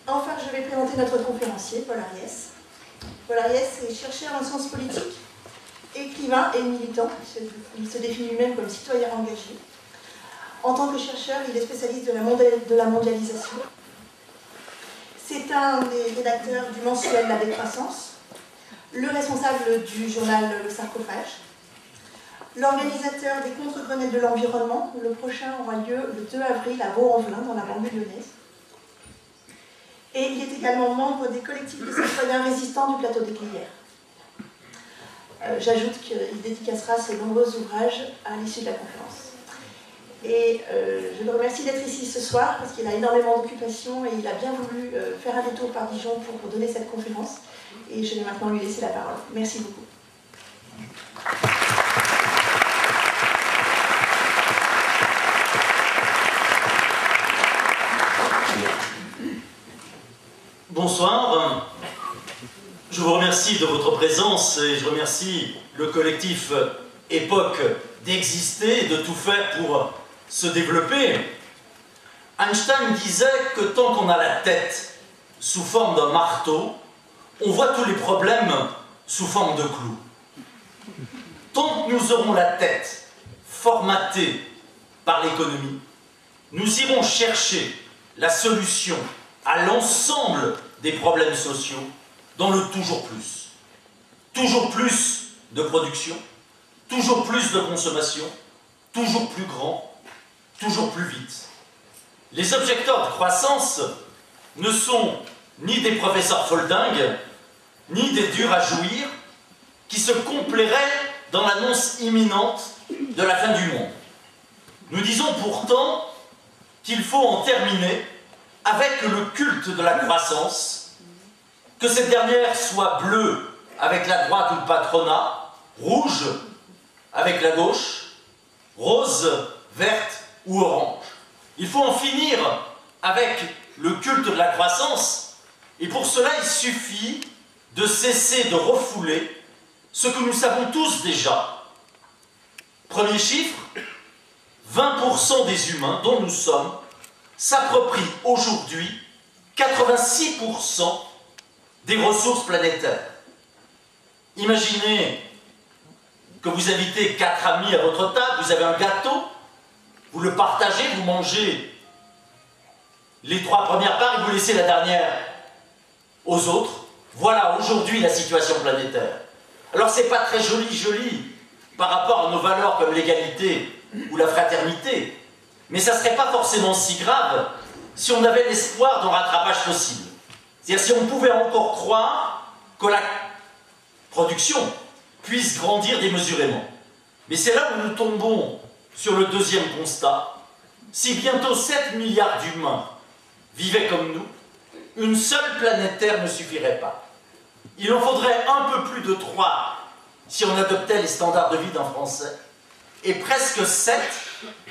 Enfin, je vais présenter notre conférencier, Paul Ariès. Paul Ariès est chercheur en sciences politiques, écrivain et militant. Il se définit lui-même comme citoyen engagé. En tant que chercheur, il est spécialiste de la mondialisation. C'est un des rédacteurs du mensuel La Décroissance, le responsable du journal Le Sarcophage, l'organisateur des contre-grenades de l'environnement. Le prochain aura lieu le 2 avril à Vaux-en-Velin, dans la banlieue lyonnaise. Et il est également membre des collectifs de citoyens résistants du plateau des Glières. J'ajoute qu'il dédicacera ses nombreux ouvrages à l'issue de la conférence. Et je le remercie d'être ici ce soir parce qu'il a énormément d'occupations et il a bien voulu faire un détour par Dijon pour donner cette conférence. Et je vais maintenant lui laisser la parole. Merci beaucoup. Bonsoir, je vous remercie de votre présence et je remercie le collectif Époque d'exister et de tout faire pour se développer. Einstein disait que tant qu'on a la tête sous forme d'un marteau, on voit tous les problèmes sous forme de clous. Tant que nous aurons la tête formatée par l'économie, nous irons chercher la solution à l'ensemble des problèmes sociaux dans le toujours plus. Toujours plus de production, toujours plus de consommation, toujours plus grand, toujours plus vite. Les objecteurs de croissance ne sont ni des professeurs foldingues, ni des durs à jouir, qui se complairaient dans l'annonce imminente de la fin du monde. Nous disons pourtant qu'il faut en terminer avec le culte de la croissance, que cette dernière soit bleue avec la droite ou le patronat, rouge avec la gauche, rose, verte ou orange. Il faut en finir avec le culte de la croissance, et pour cela il suffit de cesser de refouler ce que nous savons tous déjà. Premier chiffre, 20% des humains dont nous sommes s'approprient aujourd'hui 86% des ressources planétaires. Imaginez que vous invitez 4 amis à votre table, vous avez un gâteau, vous le partagez, vous mangez les 3 premières parts et vous laissez la dernière aux autres. Voilà aujourd'hui la situation planétaire. Alors c'est pas très joli par rapport à nos valeurs comme l'égalité ou la fraternité, mais ça serait pas forcément si grave si on avait l'espoir d'un rattrapage possible. C'est-à-dire si on pouvait encore croire que la production puisse grandir démesurément. Mais c'est là où nous tombons sur le deuxième constat. Si bientôt 7 milliards d'humains vivaient comme nous, une seule planète Terre ne suffirait pas. Il en faudrait un peu plus de 3 si on adoptait les standards de vie d'un Français, et presque 7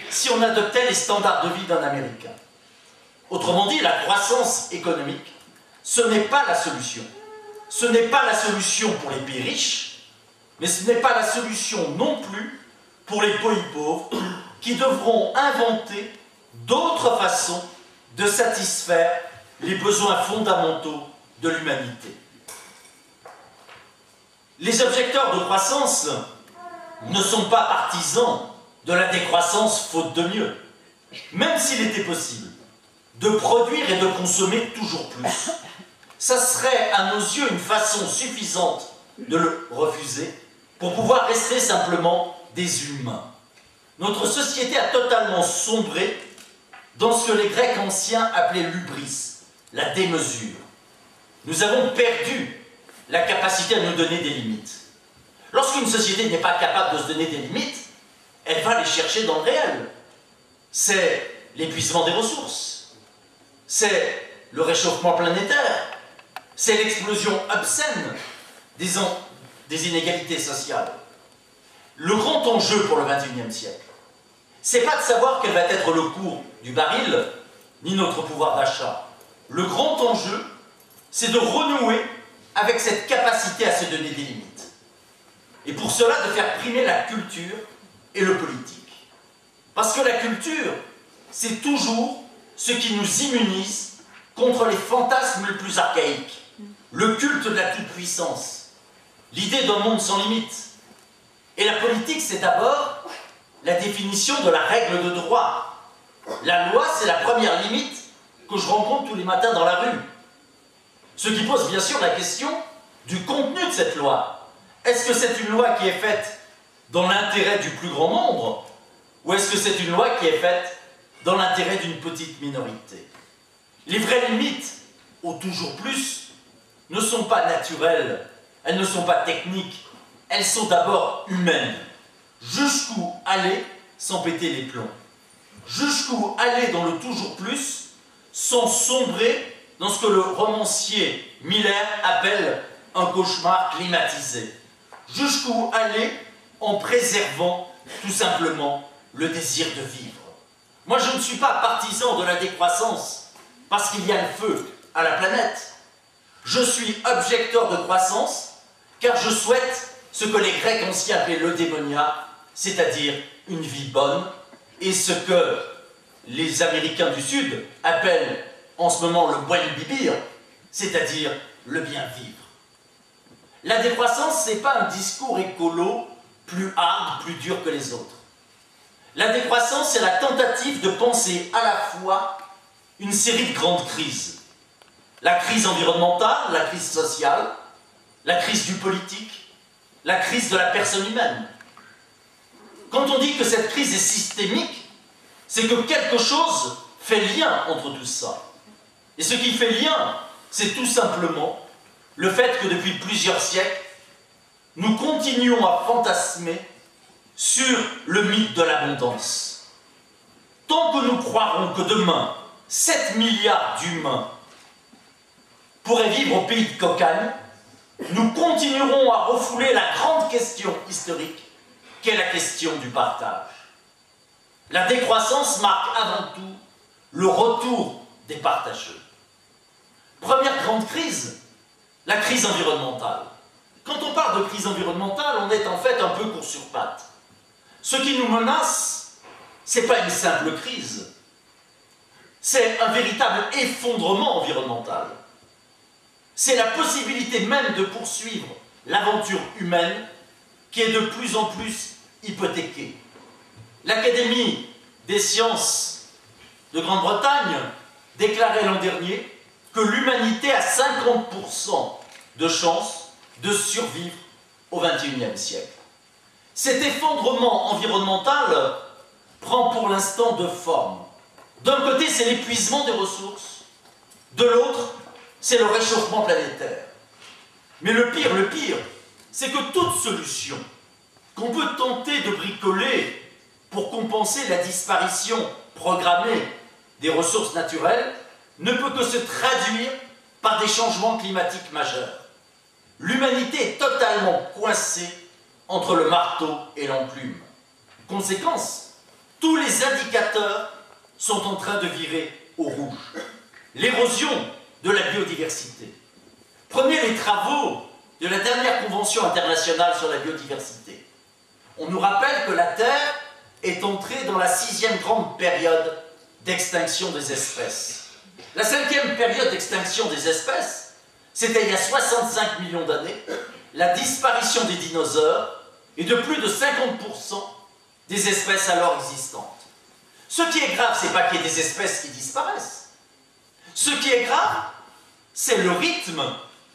si on adoptait les standards de vie d'un Américain. Autrement dit, la croissance économique, ce n'est pas la solution. Ce n'est pas la solution pour les pays riches, mais ce n'est pas la solution non plus pour les pays pauvres qui devront inventer d'autres façons de satisfaire les besoins fondamentaux de l'humanité. Les objecteurs de croissance ne sont pas partisans de la décroissance faute de mieux, même s'il était possible de produire et de consommer toujours plus. Ça serait à nos yeux une façon suffisante de le refuser pour pouvoir rester simplement des humains. Notre société a totalement sombré dans ce que les Grecs anciens appelaient l'hubris, la démesure. Nous avons perdu la capacité à nous donner des limites. Lorsqu'une société n'est pas capable de se donner des limites, elle va les chercher dans le réel. C'est l'épuisement des ressources, c'est le réchauffement planétaire, c'est l'explosion obscène des inégalités sociales. Le grand enjeu pour le XXIe siècle, c'est pas de savoir quel va être le cours du baril, ni notre pouvoir d'achat. Le grand enjeu, c'est de renouer avec cette capacité à se donner des limites. Et pour cela, de faire primer la culture et le politique. Parce que la culture, c'est toujours ce qui nous immunise contre les fantasmes les plus archaïques, le culte de la toute-puissance, l'idée d'un monde sans limite. Et la politique, c'est d'abord la définition de la règle de droit. La loi, c'est la première limite que je rencontre tous les matins dans la rue. Ce qui pose bien sûr la question du contenu de cette loi. Est-ce que c'est une loi qui est faite dans l'intérêt du plus grand nombre, ou est-ce que c'est une loi qui est faite dans l'intérêt d'une petite minorité? Les vraies limites, au toujours plus, ne sont pas naturelles, elles ne sont pas techniques, elles sont d'abord humaines. Jusqu'où aller sans péter les plombs? Jusqu'où aller dans le toujours plus sans sombrer dans ce que le romancier Miller appelle un cauchemar climatisé? Jusqu'où aller en préservant tout simplement le désir de vivre? Moi, je ne suis pas partisan de la décroissance parce qu'il y a le feu à la planète. Je suis objecteur de croissance car je souhaite ce que les Grecs anciens appelaient l'eudémonia, c'est-à-dire une vie bonne, et ce que les Américains du Sud appellent en ce moment le buen vivir, c'est-à-dire le bien vivre. La décroissance, ce n'est pas un discours écolo plus hard, plus dur que les autres. La décroissance, c'est la tentative de penser à la fois une série de grandes crises. La crise environnementale, la crise sociale, la crise du politique, la crise de la personne humaine. Quand on dit que cette crise est systémique, c'est que quelque chose fait lien entre tout ça. Et ce qui fait lien, c'est tout simplement le fait que depuis plusieurs siècles, nous continuons à fantasmer sur le mythe de l'abondance. Tant que nous croirons que demain, 7 milliards d'humains pourraient vivre au pays de cocagne, nous continuerons à refouler la grande question historique qu'est la question du partage. La décroissance marque avant tout le retour des partageux. Première grande crise, la crise environnementale. Quand on parle de crise environnementale, on est en fait un peu court sur pattes. Ce qui nous menace, ce n'est pas une simple crise, c'est un véritable effondrement environnemental. C'est la possibilité même de poursuivre l'aventure humaine qui est de plus en plus hypothéquée. L'Académie des sciences de Grande-Bretagne déclarait l'an dernier que l'humanité a 50% de chances de survivre au XXIe siècle. Cet effondrement environnemental prend pour l'instant deux formes. D'un côté, c'est l'épuisement des ressources. De l'autre, c'est le réchauffement planétaire. Mais le pire, c'est que toute solution qu'on peut tenter de bricoler pour compenser la disparition programmée des ressources naturelles ne peut que se traduire par des changements climatiques majeurs. L'humanité est totalement coincée entre le marteau et l'enclume. Conséquence, tous les indicateurs sont en train de virer au rouge. L'érosion de la biodiversité. Prenez les travaux de la dernière Convention internationale sur la biodiversité. On nous rappelle que la Terre est entrée dans la 6e grande période d'extinction des espèces. La 5e période d'extinction des espèces, c'était il y a 65 millions d'années, la disparition des dinosaures et de plus de 50% des espèces alors existantes. Ce qui est grave, ce n'est pas qu'il y ait des espèces qui disparaissent. Ce qui est grave, c'est le rythme,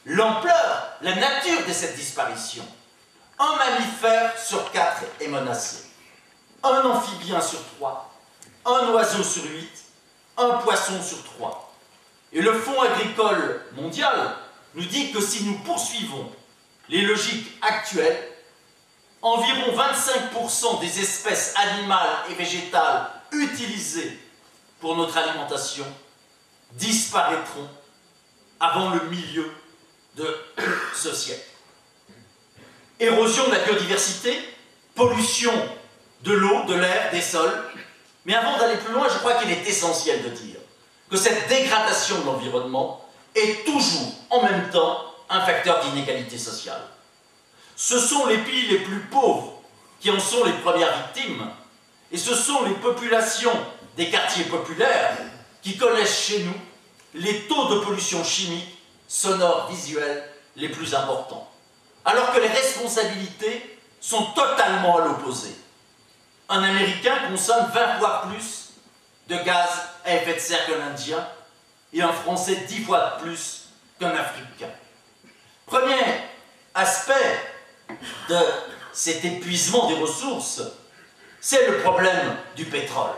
l'ampleur, la nature de cette disparition. Un mammifère sur 4 est menacé. Un amphibien sur 3, un oiseau sur 8, un poisson sur 3. Et le Fonds agricole mondial nous dit que si nous poursuivons les logiques actuelles, environ 25% des espèces animales et végétales utilisées pour notre alimentation disparaîtront avant le milieu de ce siècle. Érosion de la biodiversité, pollution de l'eau, de l'air, des sols. Mais avant d'aller plus loin, je crois qu'il est essentiel de dire que cette dégradation de l'environnement est toujours, en même temps, un facteur d'inégalité sociale. Ce sont les pays les plus pauvres qui en sont les premières victimes, et ce sont les populations des quartiers populaires qui connaissent chez nous les taux de pollution chimique, sonore, visuelle les plus importants, alors que les responsabilités sont totalement à l'opposé. Un Américain consomme 20 fois plus de gaz à effet de serre qu'un Indien et un Français 10 fois plus qu'un Africain. Premier aspect de cet épuisement des ressources, c'est le problème du pétrole.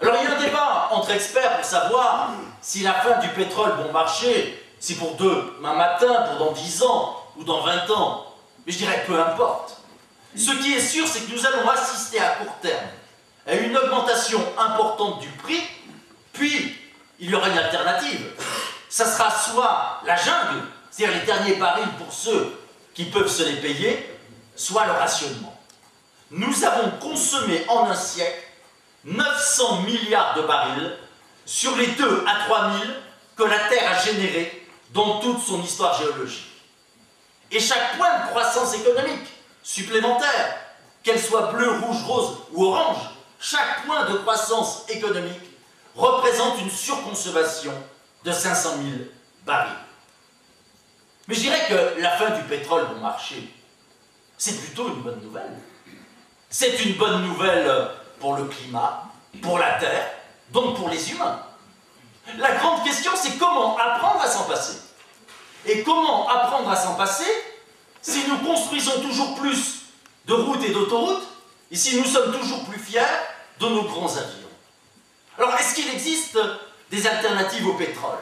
Alors il y a un débat entre experts pour savoir si la fin du pétrole bon marché, c'est pour demain matin, pour dans 10 ans ou dans 20 ans. Mais je dirais peu importe. Ce qui est sûr, c'est que nous allons assister à court terme à une augmentation importante du prix, puis il y aura une alternative. Ça sera soit la jungle, c'est-à-dire les derniers barils pour ceux qui peuvent se les payer, soit le rationnement. Nous avons consommé en un siècle 900 milliards de barils sur les 2 à 3 000 que la Terre a générés dans toute son histoire géologique. Et chaque point de croissance économique supplémentaire, qu'elle soit bleue, rouge, rose ou orange, chaque point de croissance économique représente une surconsommation de 500 000 barils. Mais je dirais que la fin du pétrole bon marché, c'est plutôt une bonne nouvelle. C'est une bonne nouvelle pour le climat, pour la Terre, donc pour les humains. La grande question, c'est comment apprendre à s'en passer. Et comment apprendre à s'en passer si nous construisons toujours plus de routes et d'autoroutes, et si nous sommes toujours plus fiers de nos grands avions. Alors, est-ce qu'il existe des alternatives au pétrole?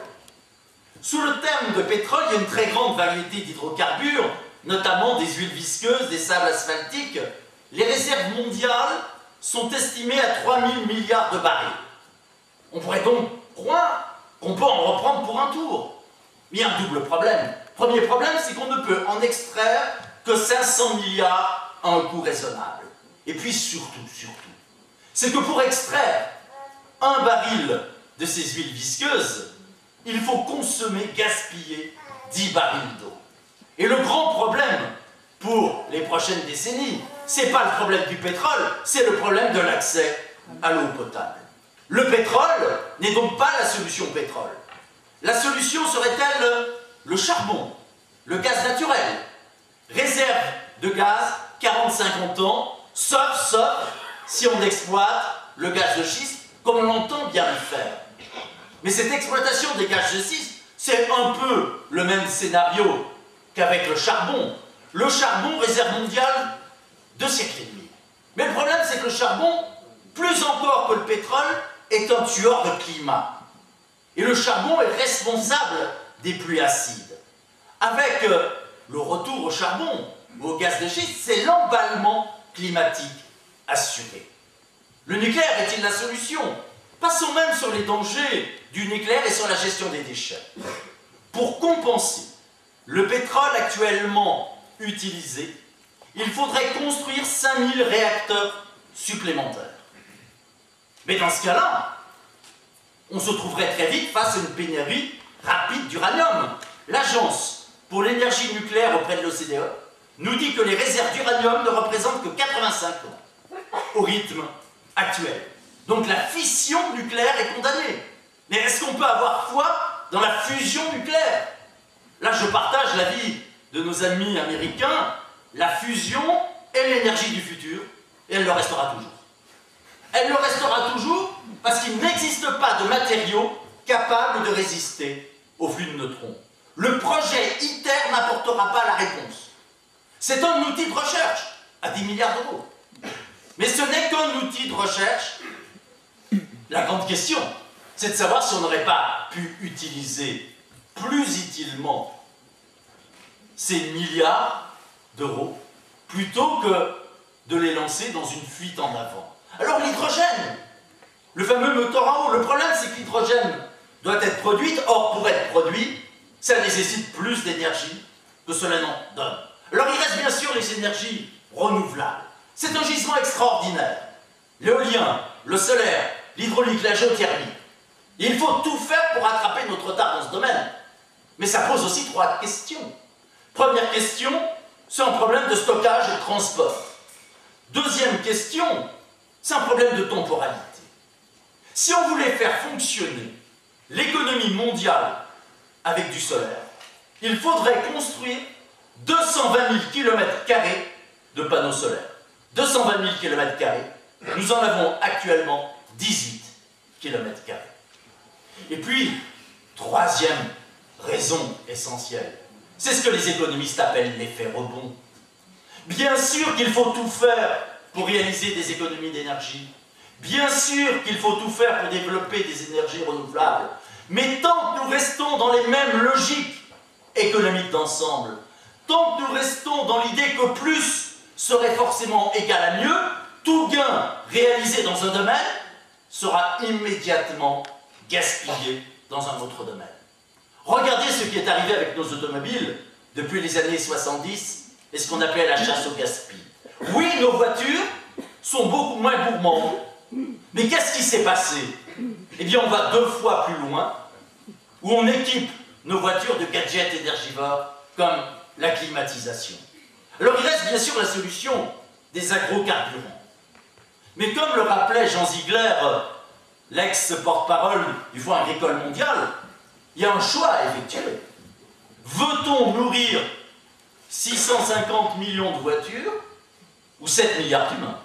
Sous le terme de pétrole, il y a une très grande variété d'hydrocarbures, notamment des huiles visqueuses, des sables asphaltiques. Les réserves mondiales sont estimées à 3 000 milliards de barils. On pourrait donc croire qu'on peut en reprendre pour un tour. Mais il y a un double problème. Premier problème, c'est qu'on ne peut en extraire que 500 milliards à un coût raisonnable. Et puis surtout, c'est que pour extraire un baril de ces huiles visqueuses, il faut consommer, gaspiller 10 barils d'eau. Et le grand problème pour les prochaines décennies, c'est pas le problème du pétrole, c'est le problème de l'accès à l'eau potable. Le pétrole n'est donc pas la solution pétrole. La solution serait-elle le charbon, le gaz naturel, réserve de gaz 40-50 ans, sauf si on exploite le gaz de schiste comme on entend bien le faire. Mais cette exploitation des gaz de schiste, c'est un peu le même scénario qu'avec le charbon. Le charbon, réserve mondiale, 2 siècles et demi. Mais le problème, c'est que le charbon, plus encore que le pétrole, est un tueur de climat. Et le charbon est responsable des pluies acides. Avec le retour au charbon, ou au gaz de schiste, c'est l'emballement climatique assuré. Le nucléaire est-il la solution? Passons même sur les dangers du nucléaire et sur la gestion des déchets. Pour compenser le pétrole actuellement utilisé, il faudrait construire 5000 réacteurs supplémentaires. Mais dans ce cas-là, on se trouverait très vite face à une pénurie rapide d'uranium. L'Agence pour l'énergie nucléaire auprès de l'OCDE nous dit que les réserves d'uranium ne représentent que 85 ans au rythme actuel. Donc la fission nucléaire est condamnée. Mais est-ce qu'on peut avoir foi dans la fusion nucléaire? Là, je partage l'avis de nos amis américains. La fusion est l'énergie du futur, et elle le restera toujours. Elle le restera toujours parce qu'il n'existe pas de matériaux capables de résister au flux de neutrons. Le projet ITER n'apportera pas la réponse. C'est un outil de recherche à 10 milliards d'euros. Mais ce n'est qu'un outil de recherche. La grande question, c'est de savoir si on n'aurait pas pu utiliser plus utilement ces milliards d'euros plutôt que de les lancer dans une fuite en avant. Alors l'hydrogène, le fameux moteur à eau, le problème c'est que l'hydrogène doit être produit, or pour être produit, ça nécessite plus d'énergie que cela n'en donne. Alors il reste bien sûr les énergies renouvelables. C'est un gisement extraordinaire. L'éolien, le solaire, l'hydraulique, la géothermie. Et il faut tout faire pour rattraper notre retard dans ce domaine. Mais ça pose aussi 3 questions. Première question, c'est un problème de stockage et de transport. Deuxième question, c'est un problème de temporalité. Si on voulait faire fonctionner l'économie mondiale avec du solaire, il faudrait construire 220 000 km² de panneaux solaires. 220 000 km², nous en avons actuellement 18 km². Et puis, troisième raison essentielle, c'est ce que les économistes appellent l'effet rebond. Bien sûr qu'il faut tout faire pour réaliser des économies d'énergie. Bien sûr qu'il faut tout faire pour développer des énergies renouvelables. Mais tant que nous restons dans les mêmes logiques économiques d'ensemble, tant que nous restons dans l'idée que plus serait forcément égal à mieux, tout gain réalisé dans un domaine sera immédiatement gaspillé dans un autre domaine. Regardez ce qui est arrivé avec nos automobiles depuis les années 70 et ce qu'on appelait la chasse au gaspillage. Oui, nos voitures sont beaucoup moins gourmandes, mais qu'est-ce qui s'est passé? Eh bien, on va 2 fois plus loin, où on équipe nos voitures de gadgets énergivores comme la climatisation. Alors, il reste bien sûr la solution des agrocarburants. Mais comme le rappelait Jean Ziegler, l'ex-porte-parole du Fonds agricole mondial, il y a un choix à effectuer. Veut-on nourrir 650 millions de voitures ou 7 milliards d'humains?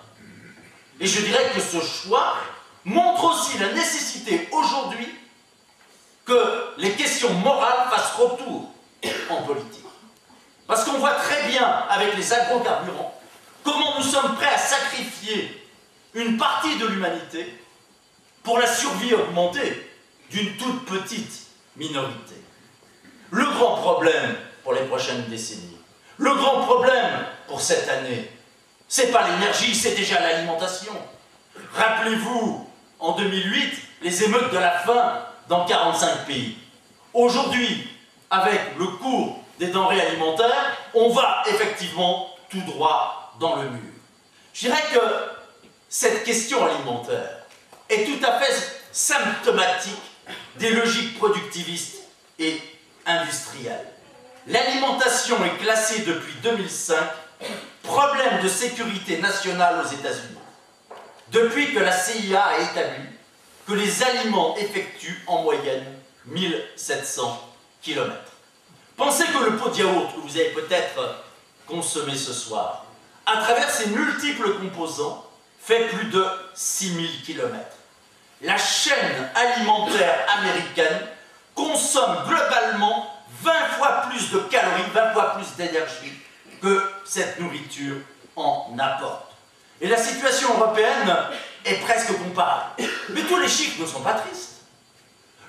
Et je dirais que ce choix montre aussi la nécessité aujourd'hui que les questions morales fassent retour en politique. Parce qu'on voit très bien avec les agrocarburants comment nous sommes prêts à sacrifier une partie de l'humanité pour la survie augmentée d'une toute petite minorité. Le grand problème pour les prochaines décennies, le grand problème pour cette année, c'est pas l'énergie, c'est déjà l'alimentation. Rappelez-vous, en 2008, les émeutes de la faim dans 45 pays. Aujourd'hui, avec le cours des denrées alimentaires, on va effectivement tout droit dans le mur. Je dirais que cette question alimentaire est tout à fait symptomatique des logiques productivistes et industrielles. L'alimentation est classée depuis 2005 problème de sécurité nationale aux États-Unis, depuis que la CIA a établi que les aliments effectuent en moyenne 1700 km. Pensez que le pot de yaourt que vous avez peut-être consommé ce soir, à travers ses multiples composants, fait plus de 6000 km. La chaîne alimentaire américaine consomme globalement 20 fois plus de calories, 20 fois plus d'énergie que cette nourriture en apporte. Et la situation européenne est presque comparable. Mais tous les chiffres ne sont pas tristes.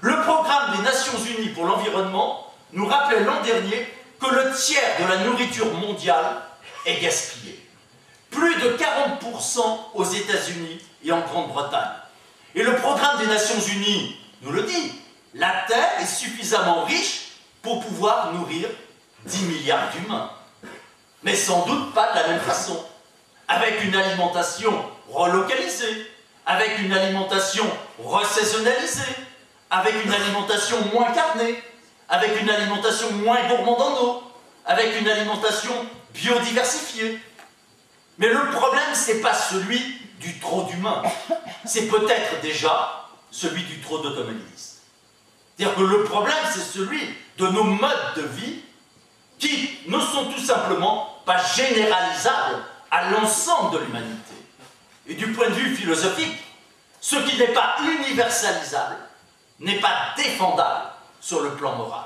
Le programme des Nations Unies pour l'environnement nous rappelait l'an dernier que le tiers de la nourriture mondiale est gaspillé. Plus de 40% aux États-Unis et en Grande-Bretagne. Et le programme des Nations Unies nous le dit, la Terre est suffisamment riche pour pouvoir nourrir 10 milliards d'humains. Mais sans doute pas de la même façon. Avec une alimentation relocalisée, avec une alimentation resaisonnalisée, avec une alimentation moins carnée, avec une alimentation moins gourmande en eau, avec une alimentation biodiversifiée. Mais le problème, ce n'est pas celui du trop d'humains, c'est peut-être déjà celui du trop d'automobilistes. C'est-à-dire que le problème, c'est celui de nos modes de vie qui ne sont tout simplement pas généralisables à l'ensemble de l'humanité. Et du point de vue philosophique, ce qui n'est pas universalisable n'est pas défendable sur le plan moral.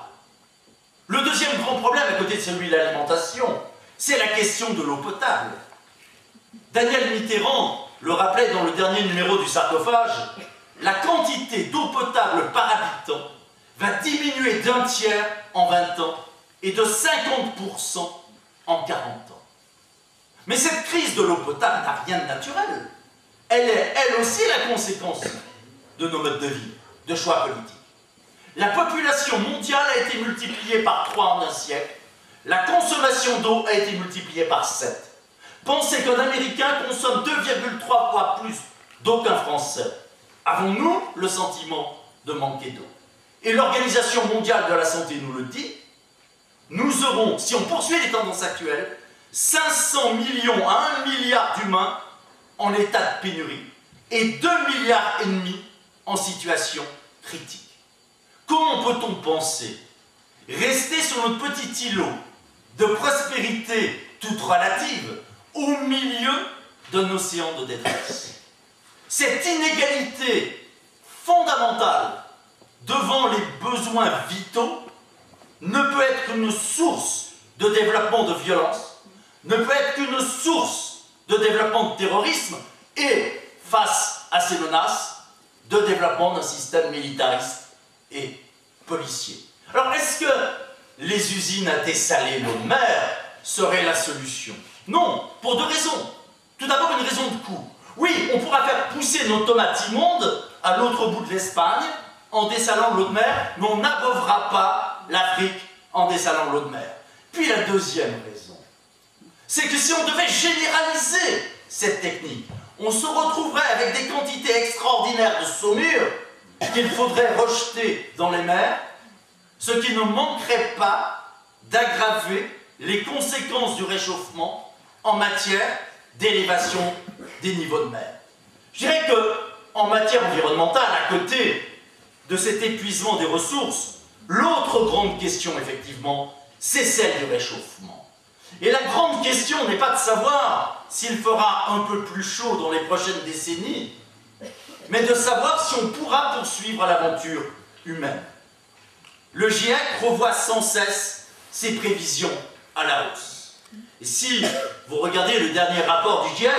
Le deuxième grand problème, à côté de celui de l'alimentation, c'est la question de l'eau potable. Daniel Mitterrand le rappelait dans le dernier numéro du Sarcophage, la quantité d'eau potable par habitant va diminuer d'1 tiers en 20 ans et de 50% en 40 ans. Mais cette crise de l'eau potable n'a rien de naturel. Elle est, elle aussi, la conséquence de nos modes de vie, de choix politiques. La population mondiale a été multipliée par 3 en un siècle. La consommation d'eau a été multipliée par 7. Pensez qu'un Américain consomme 2,3 fois plus d'eau qu'un Français. Avons-nous le sentiment de manquer d'eau? Et l'Organisation mondiale de la santé nous le dit, nous aurons, si on poursuit les tendances actuelles, 500 millions à 1 milliard d'humains en état de pénurie et 2,5 milliards en situation critique. Comment peut-on penser rester sur notre petit îlot de prospérité toute relative au milieu d'un océan de détresse? Cette inégalité fondamentale devant les besoins vitaux ne peut être qu'une source de développement de violence, ne peut être qu'une source de développement de terrorisme et, face à ces menaces, de développement d'un système militariste et policier. Alors, est-ce que les usines à dessaler l'eau de mer seraient la solution? Non, pour deux raisons. Tout d'abord, une raison de coût. Oui, on pourra faire pousser nos tomates immondes à l'autre bout de l'Espagne en dessalant l'eau de mer, mais on n'abreuvera pas l'Afrique en dessalant l'eau de mer. Puis la deuxième raison, c'est que si on devait généraliser cette technique, on se retrouverait avec des quantités extraordinaires de saumure qu'il faudrait rejeter dans les mers, ce qui ne manquerait pas d'aggraver les conséquences du réchauffement en matière d'élévation des niveaux de mer. Je dirais qu'en matière environnementale, à côté de cet épuisement des ressources, l'autre grande question, effectivement, c'est celle du réchauffement. Et la grande question n'est pas de savoir s'il fera un peu plus chaud dans les prochaines décennies, mais de savoir si on pourra poursuivre l'aventure humaine. Le GIEC revoit sans cesse ses prévisions à la hausse. Et si vous regardez le dernier rapport du GIEC,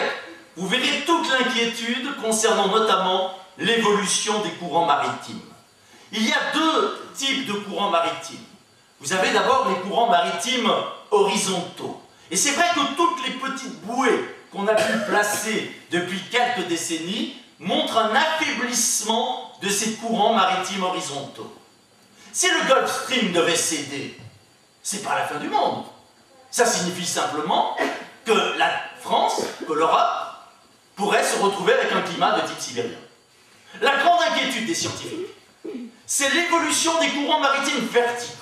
vous verrez toute l'inquiétude concernant notamment l'évolution des courants maritimes. Il y a deux types de courants maritimes. Vous avez d'abord les courants maritimes horizontaux. Et c'est vrai que toutes les petites bouées qu'on a pu placer depuis quelques décennies montrent un affaiblissement de ces courants maritimes horizontaux. Si le Gulf Stream devait céder, c'est pas la fin du monde. Ça signifie simplement que la France, que l'Europe, pourrait se retrouver avec un climat de type sibérien. La grande inquiétude des scientifiques, c'est l'évolution des courants maritimes verticaux.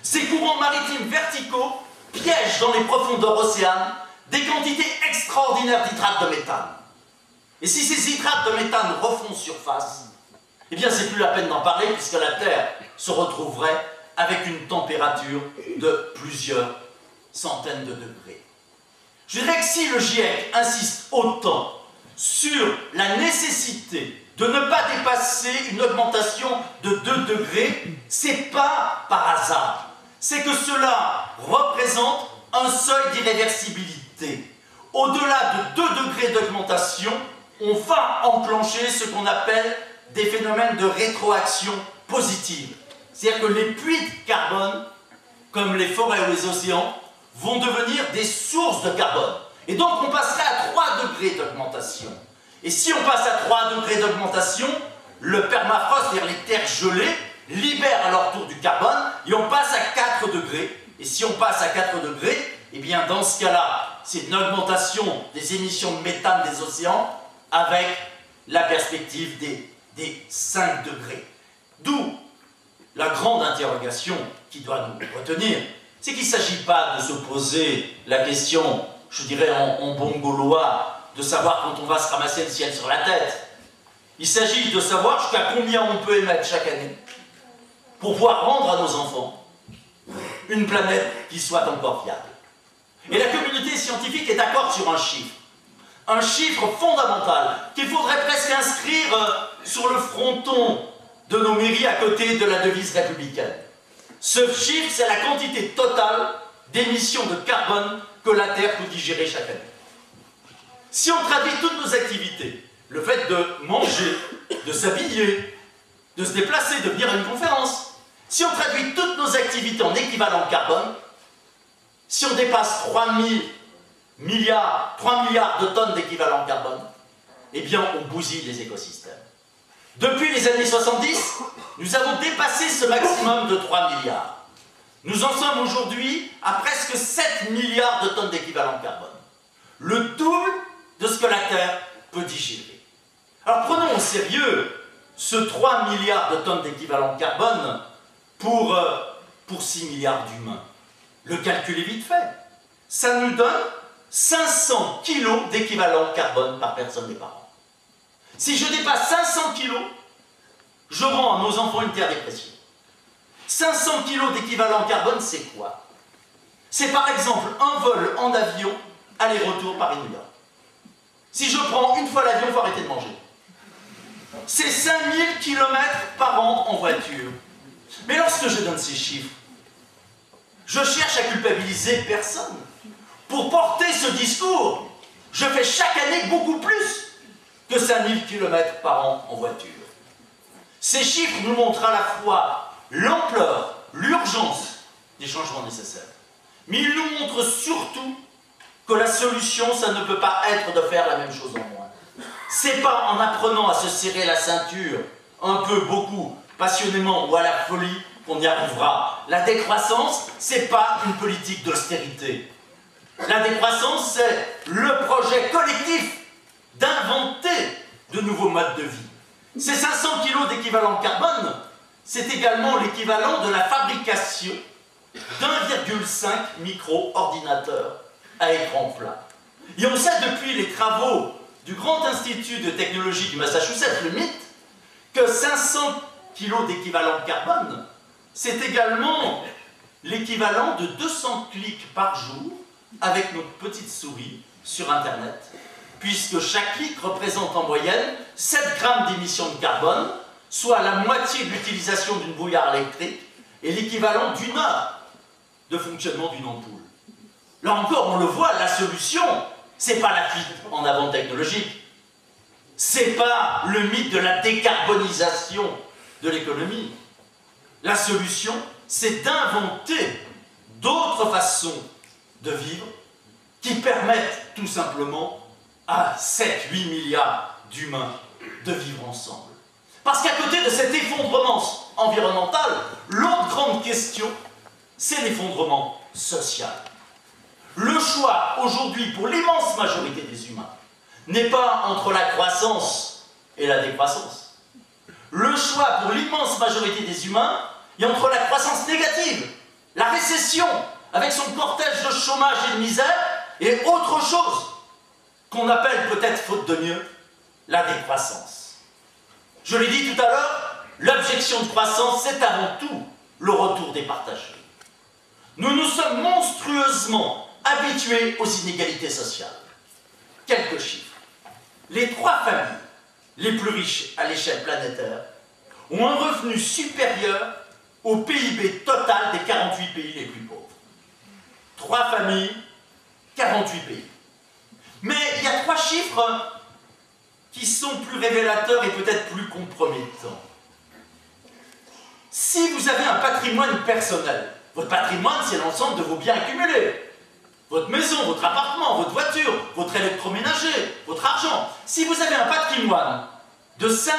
Ces courants maritimes verticaux piègent dans les profondeurs océanes des quantités extraordinaires d'hydrates de méthane. Et si ces hydrates de méthane refont surface, eh bien c'est plus la peine d'en parler puisque la Terre se retrouverait avec une température de plusieurs centaines de degrés. Je dirais que si le GIEC insiste autant sur la nécessité de ne pas dépasser une augmentation de 2 degrés, c'est pas par hasard. C'est que cela représente un seuil d'irréversibilité. Au-delà de 2 degrés d'augmentation, on va enclencher ce qu'on appelle des phénomènes de rétroaction positive. C'est-à-dire que les puits de carbone, comme les forêts ou les océans, vont devenir des sources de carbone. Et donc on passerait à 3 degrés d'augmentation. Et si on passe à 3 degrés d'augmentation, le permafrost, c'est-à-dire les terres gelées, libèrent à leur tour du carbone et on passe à 4 degrés. Et si on passe à 4 degrés, eh bien dans ce cas-là, c'est une augmentation des émissions de méthane des océans avec la perspective des 5 degrés. D'où la grande interrogation qui doit nous retenir, c'est qu'il ne s'agit pas de se poser la question, je dirais en bon gaulois, de savoir quand on va se ramasser le ciel sur la tête. Il s'agit de savoir jusqu'à combien on peut émettre chaque année pour pouvoir rendre à nos enfants une planète qui soit encore viable. Et la communauté scientifique est d'accord sur un chiffre fondamental qu'il faudrait presque inscrire sur le fronton de nos mairies à côté de la devise républicaine. Ce chiffre, c'est la quantité totale d'émissions de carbone que la Terre peut digérer chaque année. Si on traduit toutes nos activités, le fait de manger, de s'habiller, de se déplacer, de venir à une conférence, si on traduit toutes nos activités en équivalent carbone, si on dépasse 3 milliards de tonnes d'équivalent carbone, eh bien on bousille les écosystèmes. Depuis les années 70, nous avons dépassé ce maximum de 3 milliards. Nous en sommes aujourd'hui à presque 7 milliards de tonnes d'équivalent carbone. Le double de ce que la Terre peut digérer. Alors prenons au sérieux ce 3 milliards de tonnes d'équivalent carbone pour 6 milliards d'humains. Le calcul est vite fait. Ça nous donne 500 kilos d'équivalent carbone par personne et par an. Si je dépasse 500 kilos, je rends à nos enfants une terre dépressive. 500 kg d'équivalent carbone, c'est quoi? C'est par exemple un vol en avion, aller-retour Paris-New York. Si je prends une fois l'avion, il faut arrêter de manger. C'est 5000 km par an en voiture. Mais lorsque je donne ces chiffres, je cherche à culpabiliser personne. Pour porter ce discours, je fais chaque année beaucoup plus que 5000 km par an en voiture. Ces chiffres nous montrent à la fois l'ampleur, l'urgence des changements nécessaires. Mais ils nous montrent surtout que la solution, ça ne peut pas être de faire la même chose en moins. C'est pas en apprenant à se serrer la ceinture, un peu, beaucoup, passionnément ou à la folie, qu'on y arrivera. La décroissance, c'est pas une politique d'austérité. La décroissance, c'est le projet collectif d'inventer de nouveaux modes de vie. Ces 500 kg d'équivalent carbone, c'est également l'équivalent de la fabrication d'1,5 micro-ordinateur à écran plat. Et on sait depuis les travaux du Grand Institut de technologie du Massachusetts, le MIT, que 500 kg d'équivalent carbone, c'est également l'équivalent de 200 clics par jour avec notre petite souris sur Internet, puisque chaque clic représente en moyenne 7 grammes d'émissions de carbone, soit la moitié de l'utilisation d'une brouillard électrique et l'équivalent d'une heure de fonctionnement d'une ampoule. Là encore, on le voit, la solution, c'est pas la fuite en avant technologique, c'est pas le mythe de la décarbonisation de l'économie. La solution, c'est d'inventer d'autres façons de vivre qui permettent tout simplement à 7-8 milliards d'humains de vivre ensemble. Parce qu'à côté de cet effondrement environnemental, l'autre grande question, c'est l'effondrement social. Le choix aujourd'hui pour l'immense majorité des humains n'est pas entre la croissance et la décroissance. Le choix pour l'immense majorité des humains est entre la croissance négative, la récession, avec son cortège de chômage et de misère, et autre chose qu'on appelle peut-être, faute de mieux, la décroissance. Je l'ai dit tout à l'heure, l'objection de croissance, c'est avant tout le retour des partagés. Nous nous sommes monstrueusement habitués aux inégalités sociales. Quelques chiffres. Les 3 familles les plus riches à l'échelle planétaire ont un revenu supérieur au PIB total des 48 pays les plus pauvres. 3 familles, 48 pays. Mais il y a 3 chiffres qui sont plus révélateurs et peut-être plus compromettants. Si vous avez un patrimoine personnel, votre patrimoine, c'est l'ensemble de vos biens accumulés. Votre maison, votre appartement, votre voiture, votre électroménager, votre argent. Si vous avez un patrimoine de 5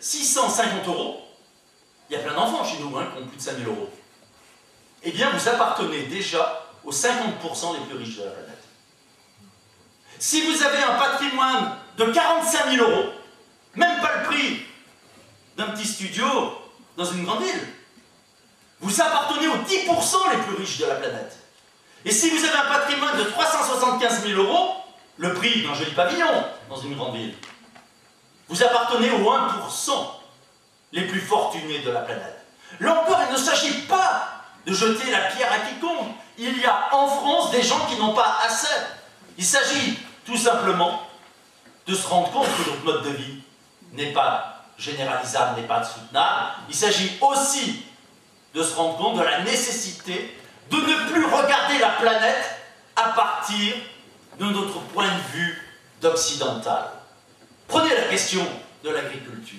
650 €, il y a plein d'enfants chez nous qui ont plus de 5 000 €, eh bien vous appartenez déjà aux 50% les plus riches de la planète. Si vous avez un patrimoine de 45 000 €, même pas le prix d'un petit studio dans une grande ville, vous appartenez aux 10% les plus riches de la planète. Et si vous avez un patrimoine de 375 000 €, le prix d'un joli pavillon dans une grande ville, vous appartenez aux 1% les plus fortunés de la planète. Là encore, il ne s'agit pas de jeter la pierre à quiconque. Il y a en France des gens qui n'ont pas assez. Il s'agit tout simplement de se rendre compte que notre mode de vie n'est pas généralisable, n'est pas soutenable. Il s'agit aussi de se rendre compte de la nécessité de ne plus regarder la planète à partir de notre point de vue d'occidental. Prenez la question de l'agriculture.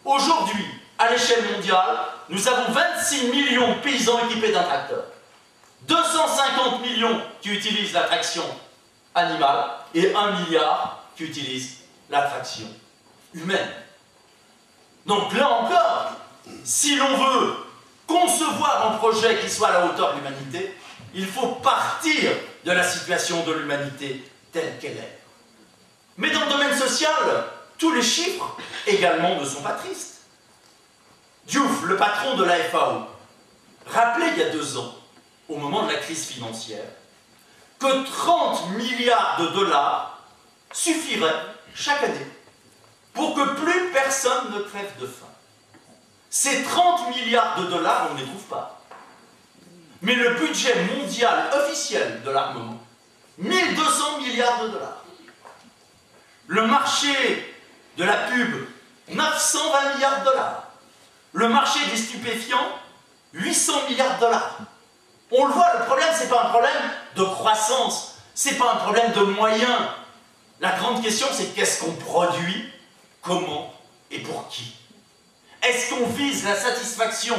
Aujourd'hui, à l'échelle mondiale, nous avons 26 millions de paysans équipés d'un tracteur. 250 millions qui utilisent la traction animale et 1 milliard qui utilisent la traction humaine. Donc là encore, si l'on veut concevoir un projet qui soit à la hauteur de l'humanité, il faut partir de la situation de l'humanité telle qu'elle est. Mais dans le domaine social, tous les chiffres également ne sont pas tristes. Diouf, le patron de la FAO, rappelait il y a 2 ans, au moment de la crise financière, que 30 milliards de dollars suffiraient chaque année pour que plus personne ne crève de faim. Ces 30 milliards de dollars, on ne les trouve pas. Mais le budget mondial officiel de l'armement, 1200 milliards de dollars. Le marché de la pub, 920 milliards de dollars. Le marché des stupéfiants, 800 milliards de dollars. On le voit, le problème, ce n'est pas un problème de croissance, ce n'est pas un problème de moyens. La grande question, c'est qu'est-ce qu'on produit, comment et pour qui? Est-ce qu'on vise la satisfaction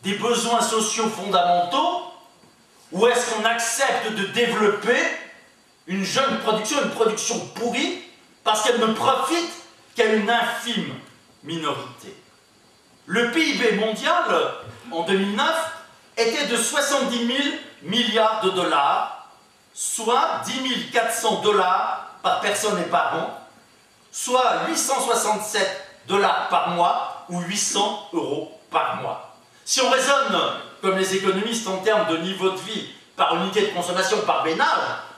des besoins sociaux fondamentaux ou est-ce qu'on accepte de développer une jeune production, une production pourrie, parce qu'elle ne profite qu'à une infime minorité? Le PIB mondial, en 2009, était de 70 000 milliards de dollars, soit 10 400 dollars par personne et par an, soit 867 dollars par mois ou 800 euros par mois. Si on raisonne, comme les économistes, en termes de niveau de vie par unité de consommation par ménage,